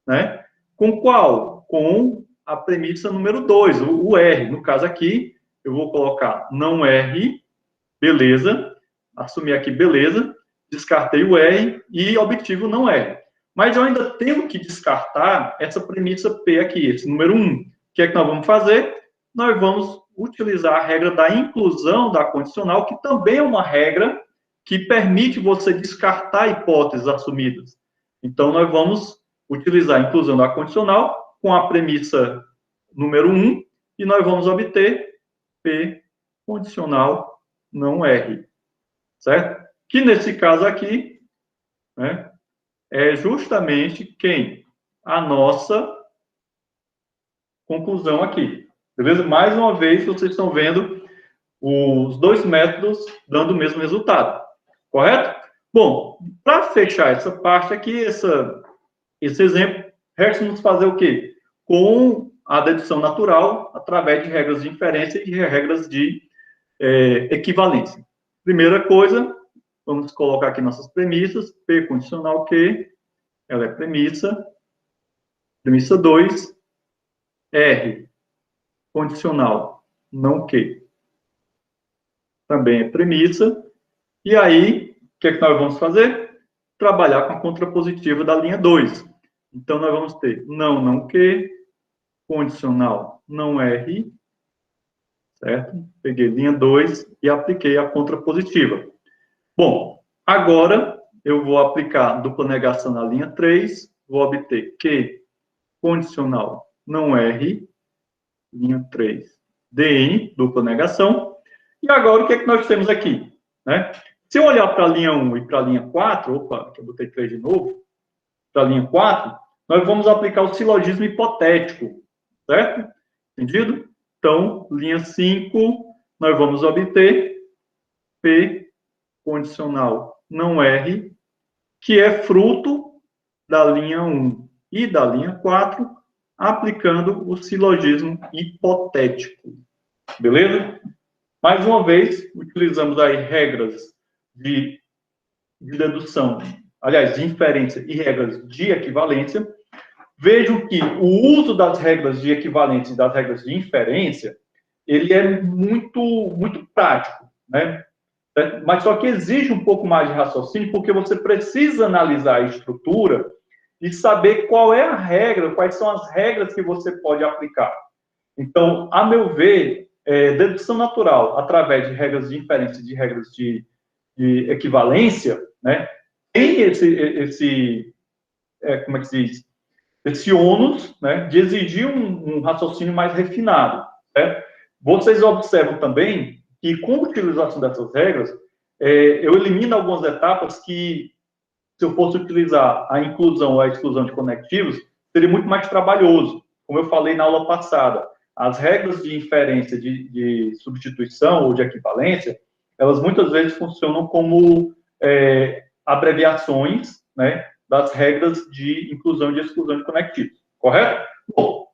né? Com qual? Com a premissa número 2, o R. No caso aqui, eu vou colocar não R, beleza, assumi aqui beleza, descartei o R e obtive o não R. Mas eu ainda tenho que descartar essa premissa P aqui, esse número 1. O que é que nós vamos fazer? Nós vamos utilizar a regra da inclusão da condicional, que também é uma regra que permite você descartar hipóteses assumidas. Então, nós vamos utilizar a inclusão da condicional com a premissa número 1 e nós vamos obter P condicional não R. Certo? Que nesse caso aqui, né, é justamente quem? A nossa conclusão aqui. Beleza? Mais uma vez, vocês estão vendo os dois métodos dando o mesmo resultado. Correto? Bom, para fechar essa parte aqui, esse exemplo, resta-nos fazer o quê? Com a dedução natural, através de regras de inferência e regras de equivalência. Primeira coisa, vamos colocar aqui nossas premissas. P condicional Q, ela é premissa. Premissa 2, R condicional não Q. Também é premissa. E aí, o que é que nós vamos fazer? Trabalhar com a contrapositiva da linha 2. Então, nós vamos ter não Q, condicional não R, certo? Peguei linha 2 e apliquei a contrapositiva. Bom, agora eu vou aplicar dupla negação na linha 3, vou obter Q condicional não R, linha 3, DN, dupla negação. E agora o que é que nós temos aqui? Né? Se eu olhar para a linha 1 e para a linha 4, opa, que eu botei 3 de novo, para a linha 4, nós vamos aplicar o silogismo hipotético, certo? Entendido? Então, linha 5, nós vamos obter P condicional não R, que é fruto da linha 1 e da linha 4, aplicando o silogismo hipotético. Beleza? Mais uma vez, utilizamos aí regras de dedução, aliás, de inferência e regras de equivalência. Vejam que o uso das regras de equivalência e das regras de inferência, ele é muito prático, né? Mas só que exige um pouco mais de raciocínio, porque você precisa analisar a estrutura e saber qual é a regra, quais são as regras que você pode aplicar. Então, a meu ver, dedução natural, através de regras de inferência e de regras de equivalência, né, tem como é que se diz? Esse ônus, né, de exigir um raciocínio mais refinado. Certo? Vocês observam também que, com a utilização dessas regras, eu elimino algumas etapas que, se eu fosse utilizar a inclusão ou a exclusão de conectivos, seria muito mais trabalhoso. Como eu falei na aula passada, as regras de inferência de substituição ou de equivalência, elas muitas vezes funcionam como abreviações, né, das regras de inclusão e de exclusão de conectivos, correto? Bom,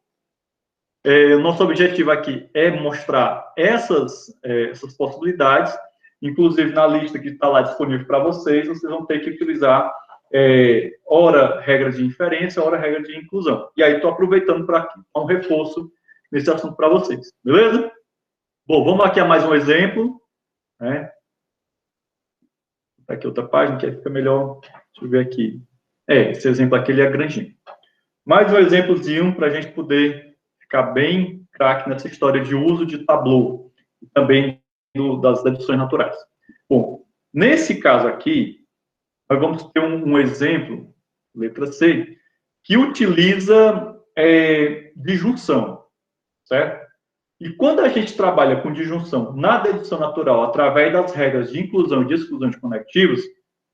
o nosso objetivo aqui é mostrar essas possibilidades, inclusive na lista que está lá disponível para vocês, vocês vão ter que utilizar ora regra de inferência, ora regra de inclusão. E aí estou aproveitando para um reforço nesse assunto para vocês, beleza? Bom, vamos aqui a mais um exemplo, né? Aqui outra página, que aí fica melhor. Deixa eu ver aqui. Esse exemplo aqui ele é grandinho. Mais um exemplozinho para a gente poder ficar bem craque nessa história de uso de Tableau e também das deduções naturais. Bom, nesse caso aqui, nós vamos ter um exemplo, letra C, que utiliza disjunção, certo? E quando a gente trabalha com disjunção na dedução natural, através das regras de inclusão e de exclusão de conectivos,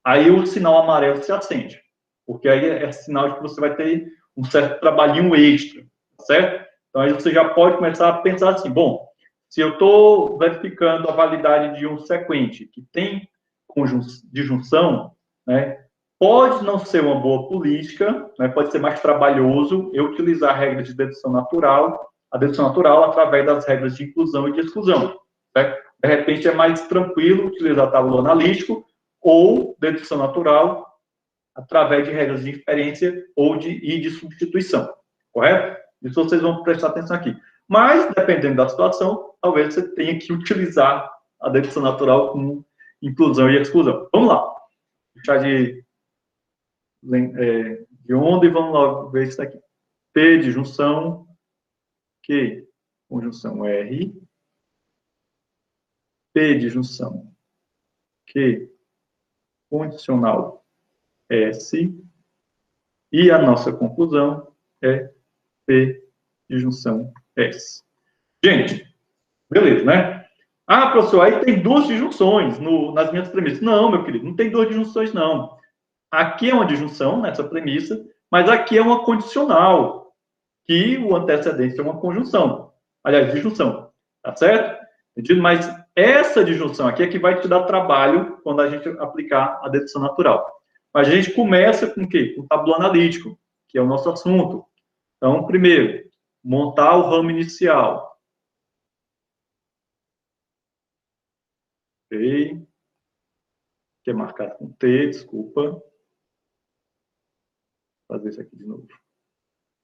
aí o sinal amarelo se acende, porque aí é sinal de que você vai ter um certo trabalhinho extra, certo? Então, aí você já pode começar a pensar assim, bom, se eu estou verificando a validade de um sequente que tem disjunção, né, pode não ser uma boa política, né, pode ser mais trabalhoso eu utilizar a regra de dedução natural, a dedução natural através das regras de inclusão e de exclusão. Certo? De repente, é mais tranquilo utilizar tabuleiro analítico ou dedução natural através de regras de inferência ou de substituição. Correto? Isso vocês vão prestar atenção aqui. Mas, dependendo da situação, talvez você tenha que utilizar a dedução natural com inclusão e exclusão. Vamos lá. Deixar de onda e vamos lá ver isso aqui. P de junção, Q, conjunção R, P de junção, Q, condicional S, e a nossa conclusão é P de junção S. Gente, beleza, né? Ah, professor, aí tem duas disjunções nas minhas premissas. Não, meu querido, não tem duas disjunções, não. Aqui é uma disjunção, nessa premissa, mas aqui é uma condicional, que o antecedente é uma conjunção. Aliás, disjunção, tá certo? Entendido? Mas essa disjunção aqui é que vai te dar trabalho quando a gente aplicar a dedução natural. Mas a gente começa com o quê? Com o tabuleiro analítico, que é o nosso assunto. Então, primeiro, montar o ramo inicial. Ok. Que é marcado com T, desculpa. Vou fazer isso aqui de novo.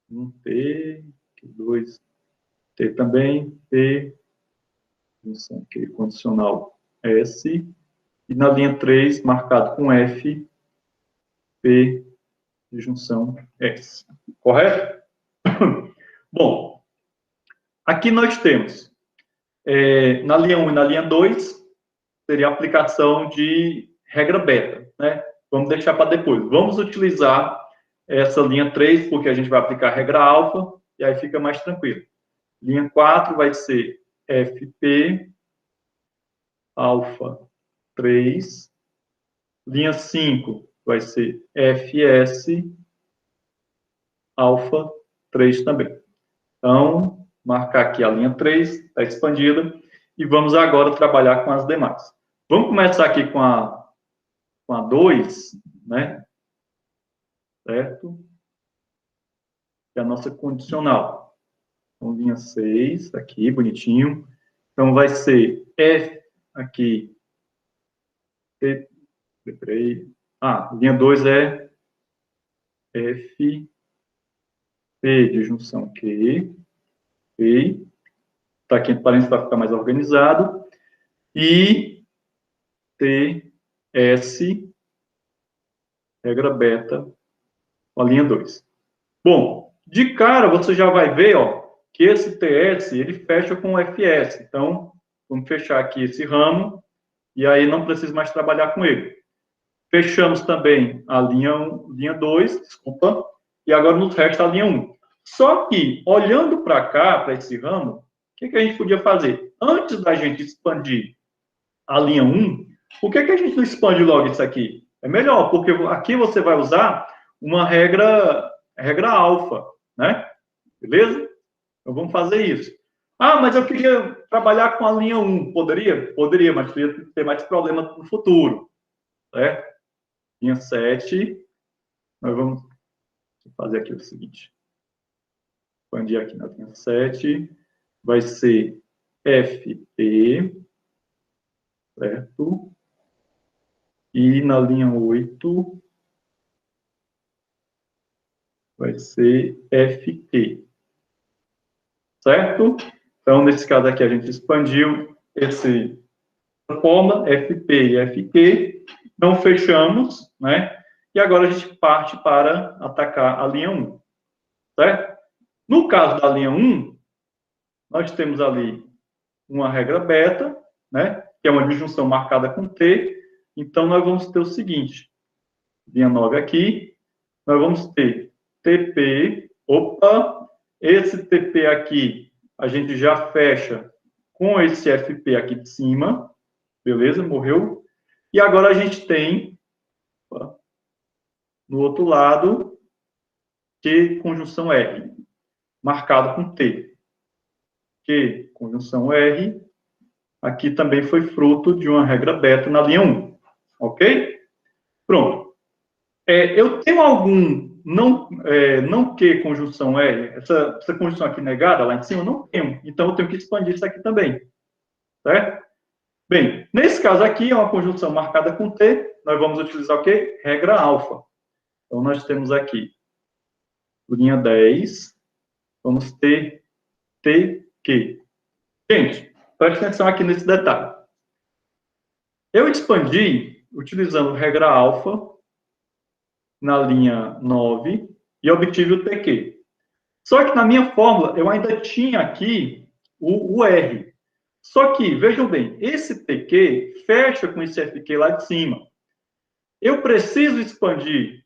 Um T, dois T também, P, junção aqui, condicional S, e na linha 3, marcado com F, P, de junção S. Correto? Bom, aqui nós temos, na linha 1 e na linha 2, seria a aplicação de regra beta, né? Vamos deixar para depois. Vamos utilizar essa linha 3, porque a gente vai aplicar a regra alfa, e aí fica mais tranquilo. Linha 4 vai ser FP, alfa 3. Linha 5 vai ser FS, alfa 3 também. Então, marcar aqui a linha 3, está expandida, e vamos agora trabalhar com as demais. Vamos começar aqui com a 2, né? Certo? Que é a nossa condicional. Então, linha 6, aqui, bonitinho. Então, vai ser F aqui. Linha 2 é F, P de junção Q. Ok. Tá aqui entre parênteses para ficar mais organizado. E T, S, regra beta, a linha 2. Bom, de cara você já vai ver, ó, que esse TS, ele fecha com o FS. Então, vamos fechar aqui esse ramo, e aí não preciso mais trabalhar com ele. Fechamos também a linha 2, desculpa, e agora nos resta a linha 1. Só que, olhando para cá, para esse ramo, o que a gente podia fazer? Antes da gente expandir a linha 1, por que a gente não expande logo isso aqui? É melhor, porque aqui você vai usar uma regra regra alfa, né? Beleza? Então, vamos fazer isso. Ah, mas eu queria trabalhar com a linha 1. Poderia? Poderia, mas ia ter mais problema no futuro. Certo? Linha 7. Nós vamos fazer aqui o seguinte. Expandir aqui na linha 7. Vai ser FP. Certo? E na linha 8 vai ser FQ. Certo? Então, nesse caso aqui, a gente expandiu essa forma, FP e FQ. Não fechamos, né? E agora a gente parte para atacar a linha 1. Certo? No caso da linha 1, nós temos ali uma regra beta, né? Que é uma disjunção marcada com T. Então, nós vamos ter o seguinte. Linha 9 aqui. Nós vamos ter TP. Opa! Esse TP aqui, a gente já fecha com esse FP aqui de cima. Beleza? Morreu. E agora a gente tem, opa, no outro lado, Q conjunção R, marcado com T. Q conjunção R, aqui também foi fruto de uma regra beta na linha 1. Ok? Pronto. Eu tenho algum não Q conjunção R, essa conjunção aqui negada lá em cima, eu não tenho. Então, eu tenho que expandir isso aqui também. Certo? Bem, nesse caso aqui, é uma conjunção marcada com T, nós vamos utilizar o quê? Regra alfa. Então, nós temos aqui, linha 10, vamos ter TQ. Gente, preste atenção aqui nesse detalhe. Eu expandi, utilizando regra alfa, na linha 9, e obtive o TQ. Só que na minha fórmula, eu ainda tinha aqui o R. Só que, vejam bem, esse TQ fecha com esse FQ lá de cima. Eu preciso expandir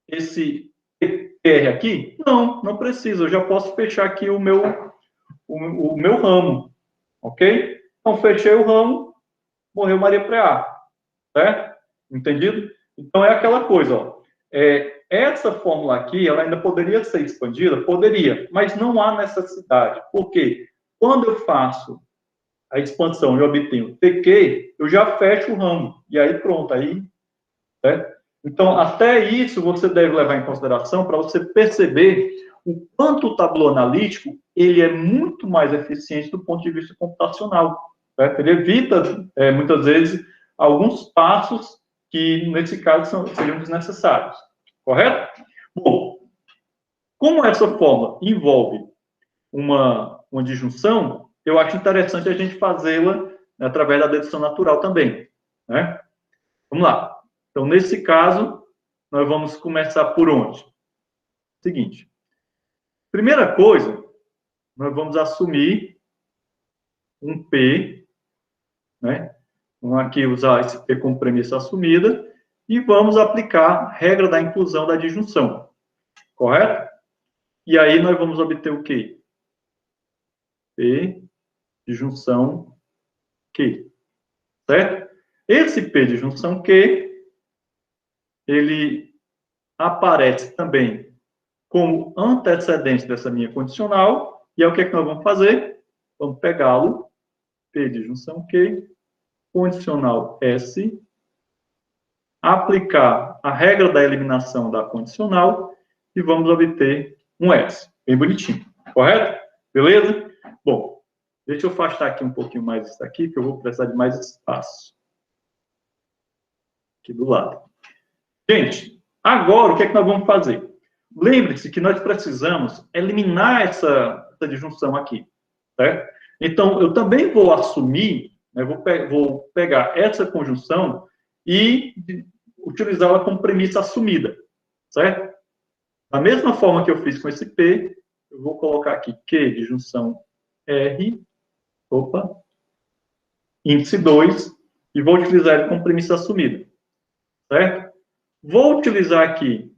esse TR aqui? Não, não preciso. Eu já posso fechar aqui o meu ramo. Ok? Então, fechei o ramo, morreu Maria Preá. Certo? Entendido? Então, é aquela coisa, ó. Essa fórmula aqui, ela ainda poderia ser expandida? Poderia, mas não há necessidade. Por quê? Quando eu faço a expansão e obtenho TQ, eu já fecho o ramo. E aí, pronto, aí... Certo? Então, até isso você deve levar em consideração para você perceber o quanto o tabuleiro analítico ele é muito mais eficiente do ponto de vista computacional. Certo? Ele evita, muitas vezes, alguns passos que, nesse caso, seriam desnecessários. Correto? Bom, como essa forma envolve uma disjunção, eu acho interessante a gente fazê-la, né, através da dedução natural também. Né? Vamos lá. Então, nesse caso, nós vamos começar por onde? Seguinte. Primeira coisa, nós vamos assumir um P, né? Vamos aqui usar esse P como premissa assumida e vamos aplicar a regra da inclusão da disjunção. Correto? E aí nós vamos obter o quê? P de junção Q. Certo? Esse P de junção Q, ele aparece também como antecedente dessa minha condicional, e é o que é que nós vamos fazer? Vamos pegá-lo, P de junção Q, condicional S, aplicar a regra da eliminação da condicional, e vamos obter um S. Bem bonitinho. Correto? Beleza? Bom, deixa eu afastar aqui um pouquinho mais isso aqui, que eu vou precisar de mais espaço. Aqui do lado. Gente, agora o que é que nós vamos fazer? Lembre-se que nós precisamos eliminar essa disjunção aqui, certo? Então, eu também vou assumir, né, vou pegar essa conjunção e utilizá-la como premissa assumida, certo? Da mesma forma que eu fiz com esse P, eu vou colocar aqui Q de junção R, índice 2, e vou utilizar ele como premissa assumida, certo? Vou utilizar aqui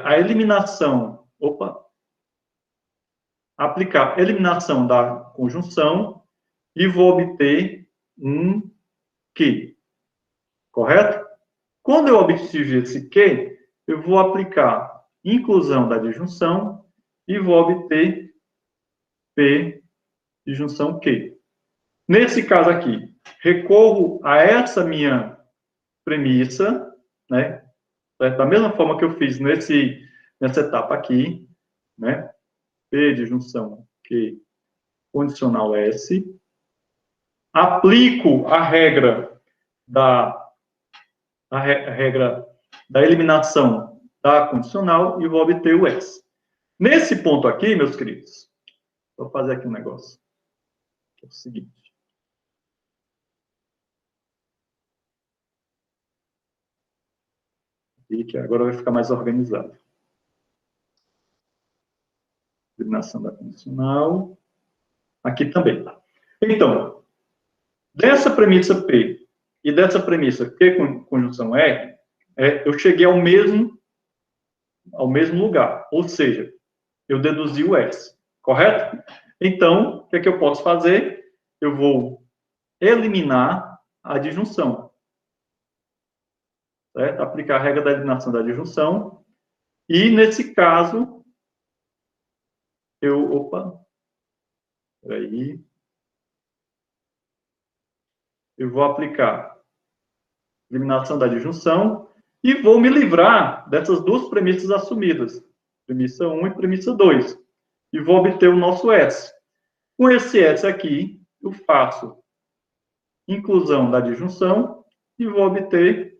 a eliminação, aplicar a eliminação da conjunção e vou obter um Q, correto? Quando eu obtive esse Q, eu vou aplicar inclusão da disjunção e vou obter P disjunção Q. Nesse caso aqui, recorro a essa minha premissa, né? Da mesma forma que eu fiz nessa etapa aqui, né? P disjunção Q condicional S. Aplico a regra a regra da eliminação da condicional e vou obter o S. Nesse ponto aqui, meus queridos, vou fazer aqui um negócio. É o seguinte. E que agora vai ficar mais organizado. Eliminação da condicional. Aqui também. Então, dessa premissa P e dessa premissa Q conjunção R, eu cheguei ao mesmo lugar. Ou seja, eu deduzi o S. Correto? Então, o que é que eu posso fazer? Eu vou eliminar a disjunção. Certo? Aplicar a regra da eliminação da disjunção. E, nesse caso, Opa! Peraí. Eu vou aplicar eliminação da disjunção e vou me livrar dessas duas premissas assumidas. Premissa 1 e premissa 2. E vou obter o nosso S. Com esse S aqui, eu faço inclusão da disjunção e vou obter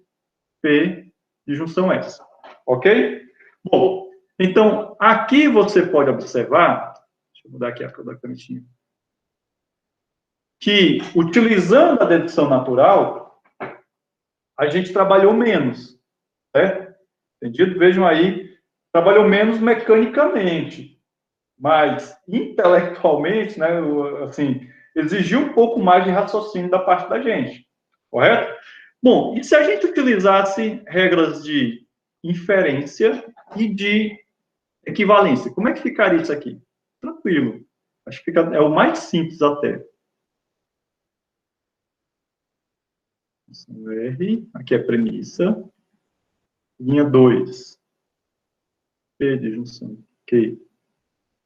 P disjunção S. Ok? Bom, então, aqui você pode observar, deixa eu mudar aqui a cor da canetinha, que, utilizando a dedução natural, a gente trabalhou menos, certo? Entendido? Vejam aí, trabalhou menos mecanicamente, mas intelectualmente, né, assim, exigiu um pouco mais de raciocínio da parte da gente, correto? Bom, e se a gente utilizasse regras de inferência e de equivalência, como é que ficaria isso aqui? Tranquilo. Acho que é o mais simples até. R, aqui é a premissa. Linha 2. P disjunção Q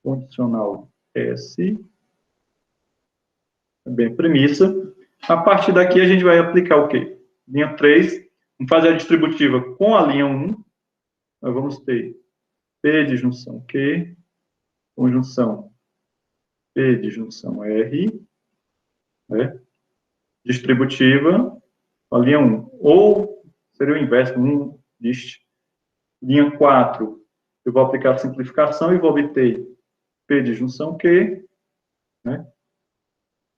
condicional S. Também premissa. A partir daqui a gente vai aplicar o quê? Linha 3. Vamos fazer a distributiva com a linha 1. Nós vamos ter P disjunção Q, conjunção P disjunção R, né? Distributiva, a linha 1. Ou seria o inverso, 1 dist. Linha 4, eu vou aplicar a simplificação e vou obter P disjunção Q, né?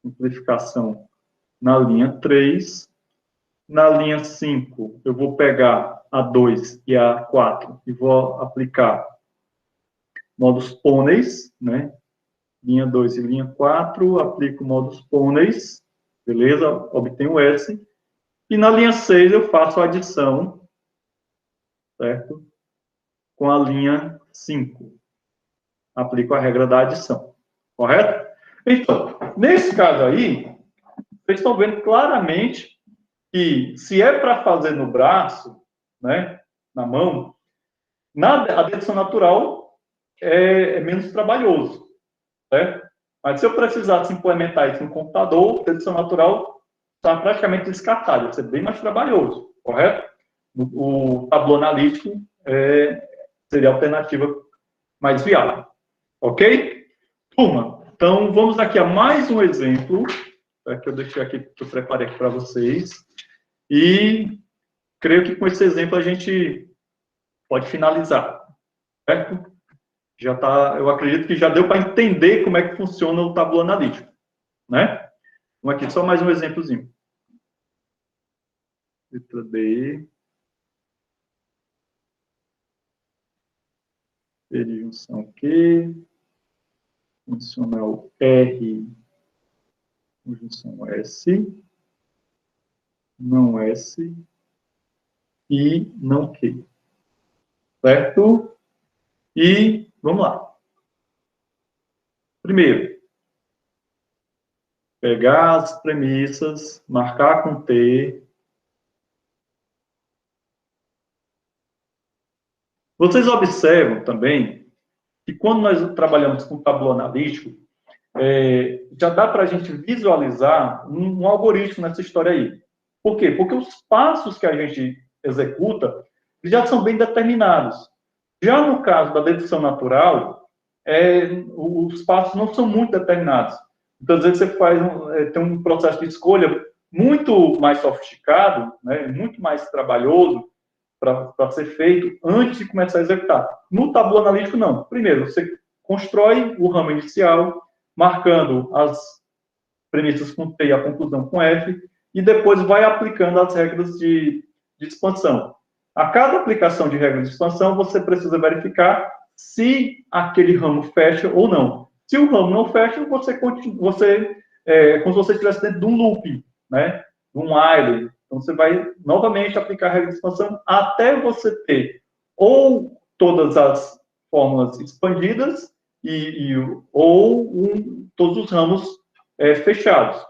Simplificação na linha 3. Na linha 5, eu vou pegar a 2 e a 4 e vou aplicar modus ponens, né? Linha 2 e linha 4, aplico modus ponens, beleza? Obtenho o S. E na linha 6 eu faço a adição, certo? Com a linha 5. Aplico a regra da adição, correto? Então, nesse caso aí, vocês estão vendo claramente que se é para fazer no braço, né, na mão, a dedução natural é menos trabalhoso, certo? Mas se eu precisasse implementar isso no computador, a dedução natural está praticamente descartada, vai ser bem mais trabalhoso, correto? O tabuleiro analítico seria a alternativa mais viável, ok? Turma, então vamos aqui a mais um exemplo, que eu deixei aqui, que eu preparei aqui para vocês, e creio que com esse exemplo a gente pode finalizar, certo? Já tá, eu acredito que já deu para entender como é que funciona o tabuleiro analítico, né? Vamos aqui, só mais um exemplozinho. Letra D. P de junção Q. Condicional R. Conjunção S. Não S. E não Q. Certo? E vamos lá. Primeiro, pegar as premissas, marcar com T. Vocês observam também que quando nós trabalhamos com tabuleiro analítico, já dá para a gente visualizar um algoritmo nessa história aí. Por quê? Porque os passos que a gente executa já são bem determinados. Já no caso da dedução natural, os passos não são muito determinados. Então, às vezes, você tem um processo de escolha muito mais sofisticado, né, muito mais trabalhoso para ser feito antes de começar a executar. No tabuleiro analítico, não. Primeiro, você constrói o ramo inicial, marcando as premissas com T e a conclusão com F, e depois vai aplicando as regras de expansão. A cada aplicação de regra de expansão, você precisa verificar se aquele ramo fecha ou não. Se o ramo não fecha, você é como se você estivesse dentro de um loop, né? De um while. Então, você vai novamente aplicar a regra de expansão até você ter ou todas as fórmulas expandidas ou todos os ramos fechados.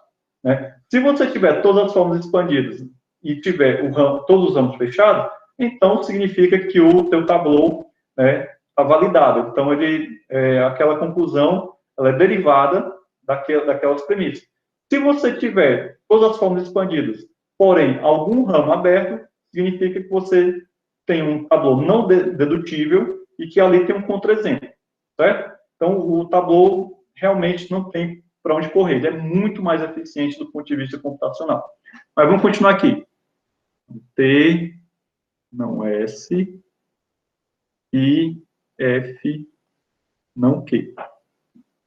Né? Se você tiver todas as fórmulas expandidas e tiver todos os ramos fechados, então significa que o teu tabuleiro está validado. Então, aquela conclusão ela é derivada daquelas premissas. Se você tiver todas as fórmulas expandidas, porém algum ramo aberto, significa que você tem um tabuleiro não dedutível e que ali tem um contra-exemplo, certo? Então, o tabuleiro realmente não tem para onde correr. Ele é muito mais eficiente do ponto de vista computacional. Mas vamos continuar aqui. T, não S, I, F, não Q.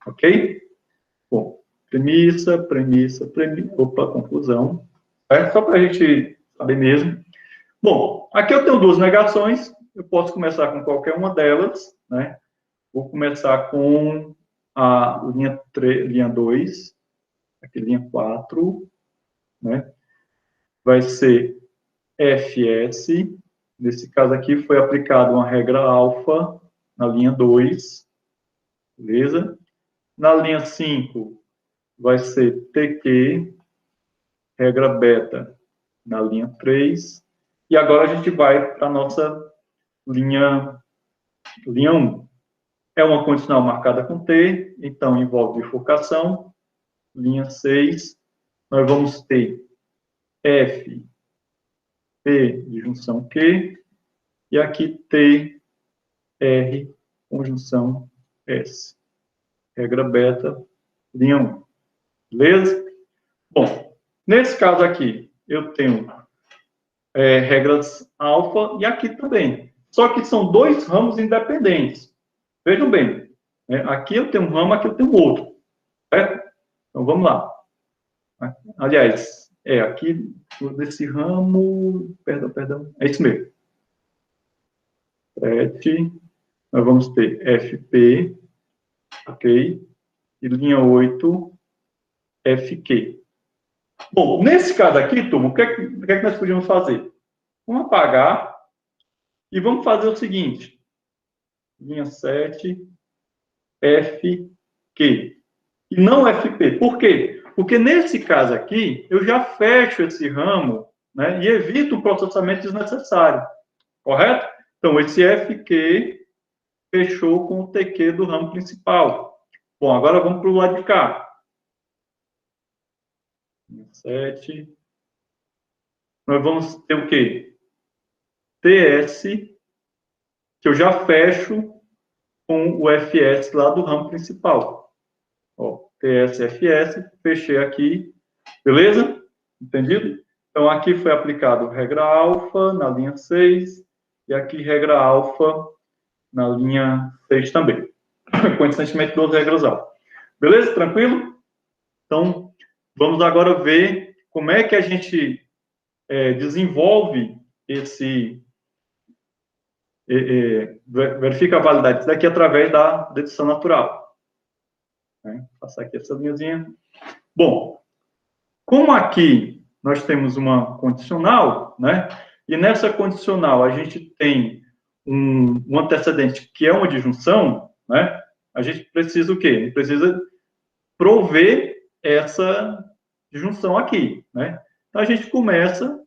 Ok? Bom, premissa, opa, conclusão. Só para a gente saber mesmo. Bom, aqui eu tenho duas negações. Eu posso começar com qualquer uma delas, né? Vou começar com a linha 2, aqui linha 4, né? Vai ser FS. Nesse caso aqui, foi aplicada uma regra alfa na linha 2, beleza? Na linha 5, vai ser TQ, regra beta na linha 3. E agora a gente vai para a nossa linha 1. É uma condicional marcada com T, então envolve bifurcação. Linha 6, nós vamos ter F, P de junção Q, e aqui T, R, conjunção S. Regra beta, linha 1. Beleza? Bom, nesse caso aqui, eu tenho regras alfa e aqui também. Só que são dois ramos independentes. Vejam bem, aqui eu tenho um ramo, aqui eu tenho outro. Certo? Então, vamos lá. Aliás, aqui, desse ramo... Perdão. É isso mesmo. 7. Nós vamos ter FP, ok? E linha 8, FQ. Bom, nesse caso aqui, turma, o que é que nós podíamos fazer? Vamos apagar e vamos fazer o seguinte. Linha 7, FQ. E não FP. Por quê? Porque nesse caso aqui, eu já fecho esse ramo, né, e evito um processamento desnecessário. Correto? Então, esse FQ fechou com o TQ do ramo principal. Bom, agora vamos para o lado de cá. 7. Nós vamos ter o quê? TS, que eu já fecho com o FS lá do ramo principal. Ó, TS, FS, fechei aqui. Beleza? Entendido? Então, aqui foi aplicado regra alfa na linha 6 e aqui regra alfa na linha 6 também. Coincidentemente, duas regras alfa. Beleza? Tranquilo? Então, vamos agora ver como é que a gente desenvolve verifica a validade daqui através da dedução natural. Vou passar aqui essa linhazinha. Bom, como aqui nós temos uma condicional, né? E nessa condicional a gente tem um antecedente que é uma disjunção, né? A gente precisa o quê? A gente precisa prover essa disjunção aqui, né? Então a gente começa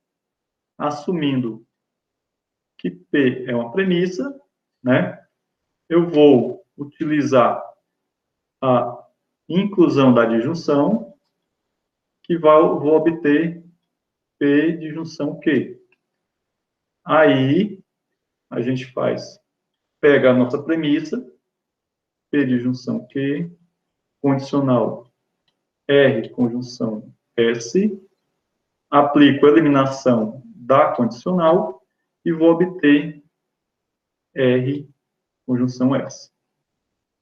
assumindo que P é uma premissa né? Eu vou utilizar a inclusão da disjunção, que vou obter P de junção Q. Aí, a gente pega a nossa premissa, P de junção Q, condicional R conjunção S, aplico a eliminação da condicional e vou obter R conjunção S.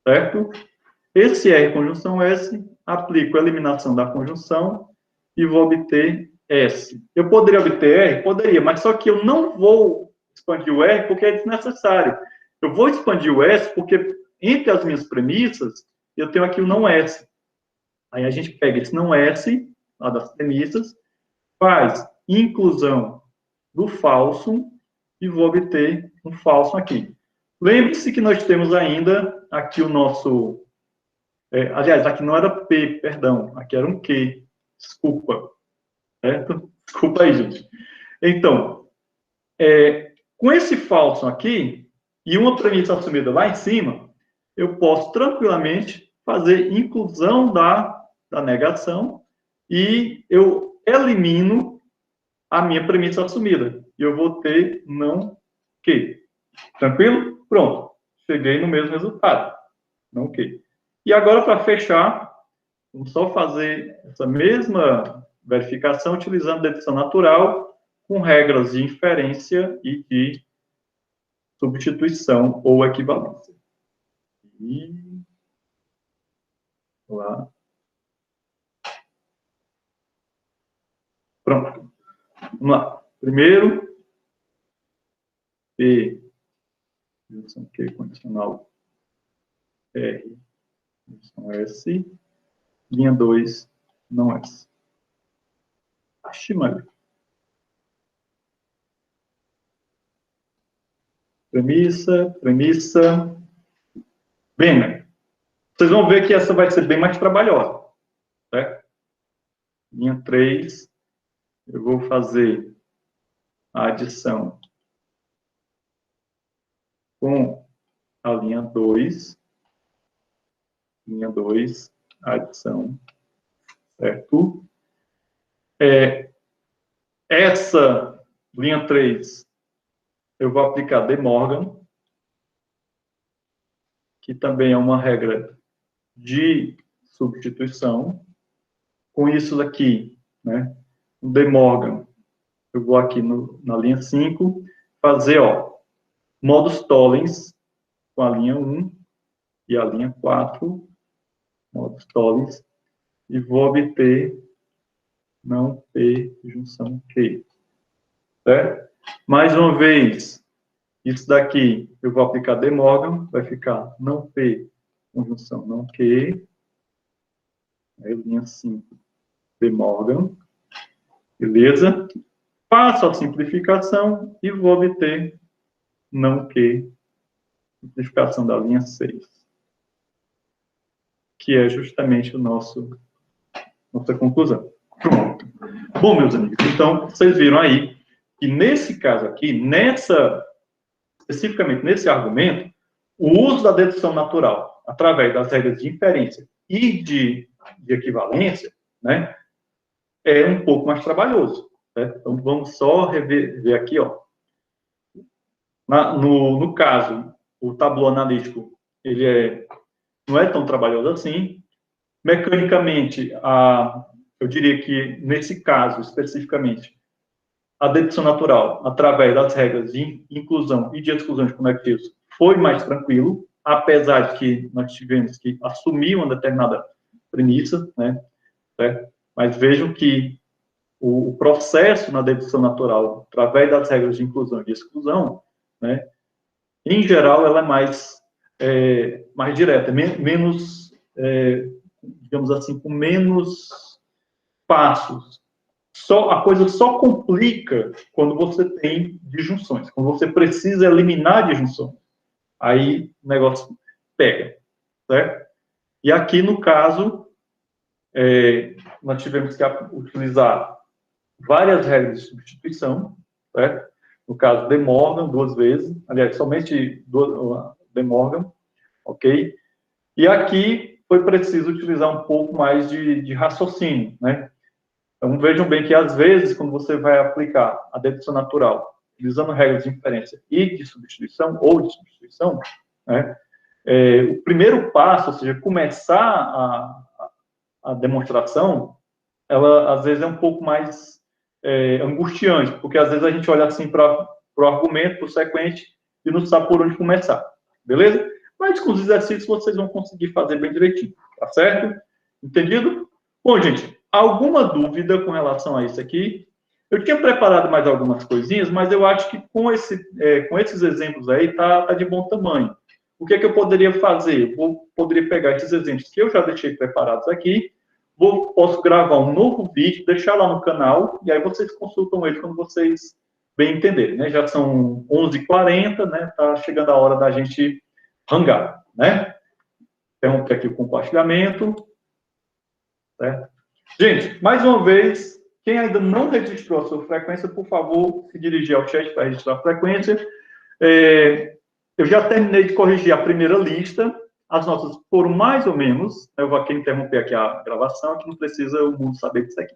Certo? Esse R conjunção S, aplico a eliminação da conjunção e vou obter S. Eu poderia obter R? Poderia, mas só que eu não vou expandir o R porque é desnecessário. Eu vou expandir o S porque entre as minhas premissas eu tenho aqui o não S. Aí a gente pega esse não S, lá das premissas, faz inclusão do falso e vou obter um falso aqui. Lembre-se que nós temos ainda aqui o nosso... aliás, aqui não era P, perdão, aqui era um Q. Desculpa. Certo? Desculpa aí, gente. Então, com esse falso aqui, e uma premissa assumida lá em cima, eu posso tranquilamente fazer inclusão da negação e eu elimino a minha premissa assumida. E eu vou ter não Q. Tranquilo? Pronto. Cheguei no mesmo resultado. Não Q. E agora, para fechar, vamos só fazer essa mesma verificação utilizando dedução natural com regras de inferência e de substituição ou equivalência. E lá. Pronto. Vamos lá. Primeiro, P, junção Q condicional R, junção S, linha 2, não S. Ache, Maria. Premissa. Bem, né? Vocês vão ver que essa vai ser bem mais trabalhosa. Certo? Linha 3, eu vou fazer a adição com a linha 2. Linha 2, adição. Certo? Essa linha 3, eu vou aplicar De Morgan, que também é uma regra de substituição. Com isso daqui, né, o De Morgan, eu vou aqui na linha 5, fazer, modus tollens com a linha 1 e a linha 4, modus tollens, e vou obter não P junção Q. Certo? Mais uma vez, isso daqui eu vou aplicar De Morgan, vai ficar não P conjunção não Q, aí linha 5, De Morgan, beleza? Faço a simplificação e vou obter não Q, simplificação da linha 6, que é justamente nossa conclusão. Pronto. Bom, meus amigos, então, vocês viram aí que nesse caso aqui, especificamente nesse argumento, o uso da dedução natural, através das regras de inferência e de equivalência, né, é um pouco mais trabalhoso. Certo? Então, vamos só ver aqui, no caso, o tabuleau analítico, ele não é tão trabalhoso assim. Mecanicamente, eu diria que, nesse caso, especificamente, a dedução natural, através das regras de inclusão e de exclusão de conectivos, foi mais tranquilo, apesar de que nós tivemos que assumir uma determinada premissa, né? Certo? Mas vejam que o processo na dedução natural, através das regras de inclusão e de exclusão, né, em geral, ela é mais direta, menos, digamos assim, com menos passos. A coisa só complica quando você tem disjunções, quando você precisa eliminar disjunções. Aí o negócio pega, certo? E aqui, no caso, nós tivemos que utilizar várias regras de substituição, certo? no caso, De Morgan, 2 vezes, aliás, somente De Morgan, ok? E aqui foi preciso utilizar um pouco mais de raciocínio, né? Então, vejam bem que, às vezes, quando você vai aplicar a dedução natural, utilizando regras de inferência e de substituição, ou de substituição, né? O primeiro passo, ou seja, começar a demonstração, ela, às vezes, é um pouco mais angustiante, porque, às vezes, a gente olha assim para o argumento, para o sequente, e não sabe por onde começar, beleza? Mas com os exercícios vocês vão conseguir fazer bem direitinho, tá certo? Entendido? Bom, gente, alguma dúvida com relação a isso aqui? Eu tinha preparado mais algumas coisinhas, mas eu acho que com esses exemplos aí tá de bom tamanho. O que é que eu poderia fazer? Poderia pegar esses exemplos que eu já deixei preparados aqui, posso gravar um novo vídeo, deixar lá no canal, e aí vocês consultam ele quando vocês bem entenderem, né? Já são 11h40, né? Tá chegando a hora da gente hangar, né? Interromper aqui o compartilhamento. Certo? Gente, mais uma vez, quem ainda não registrou a sua frequência, por favor, se dirigir ao chat para registrar a frequência. Eu já terminei de corrigir a primeira lista. As notas foram mais ou menos. Eu vou aqui interromper aqui a gravação, que não precisa o mundo saber disso aqui.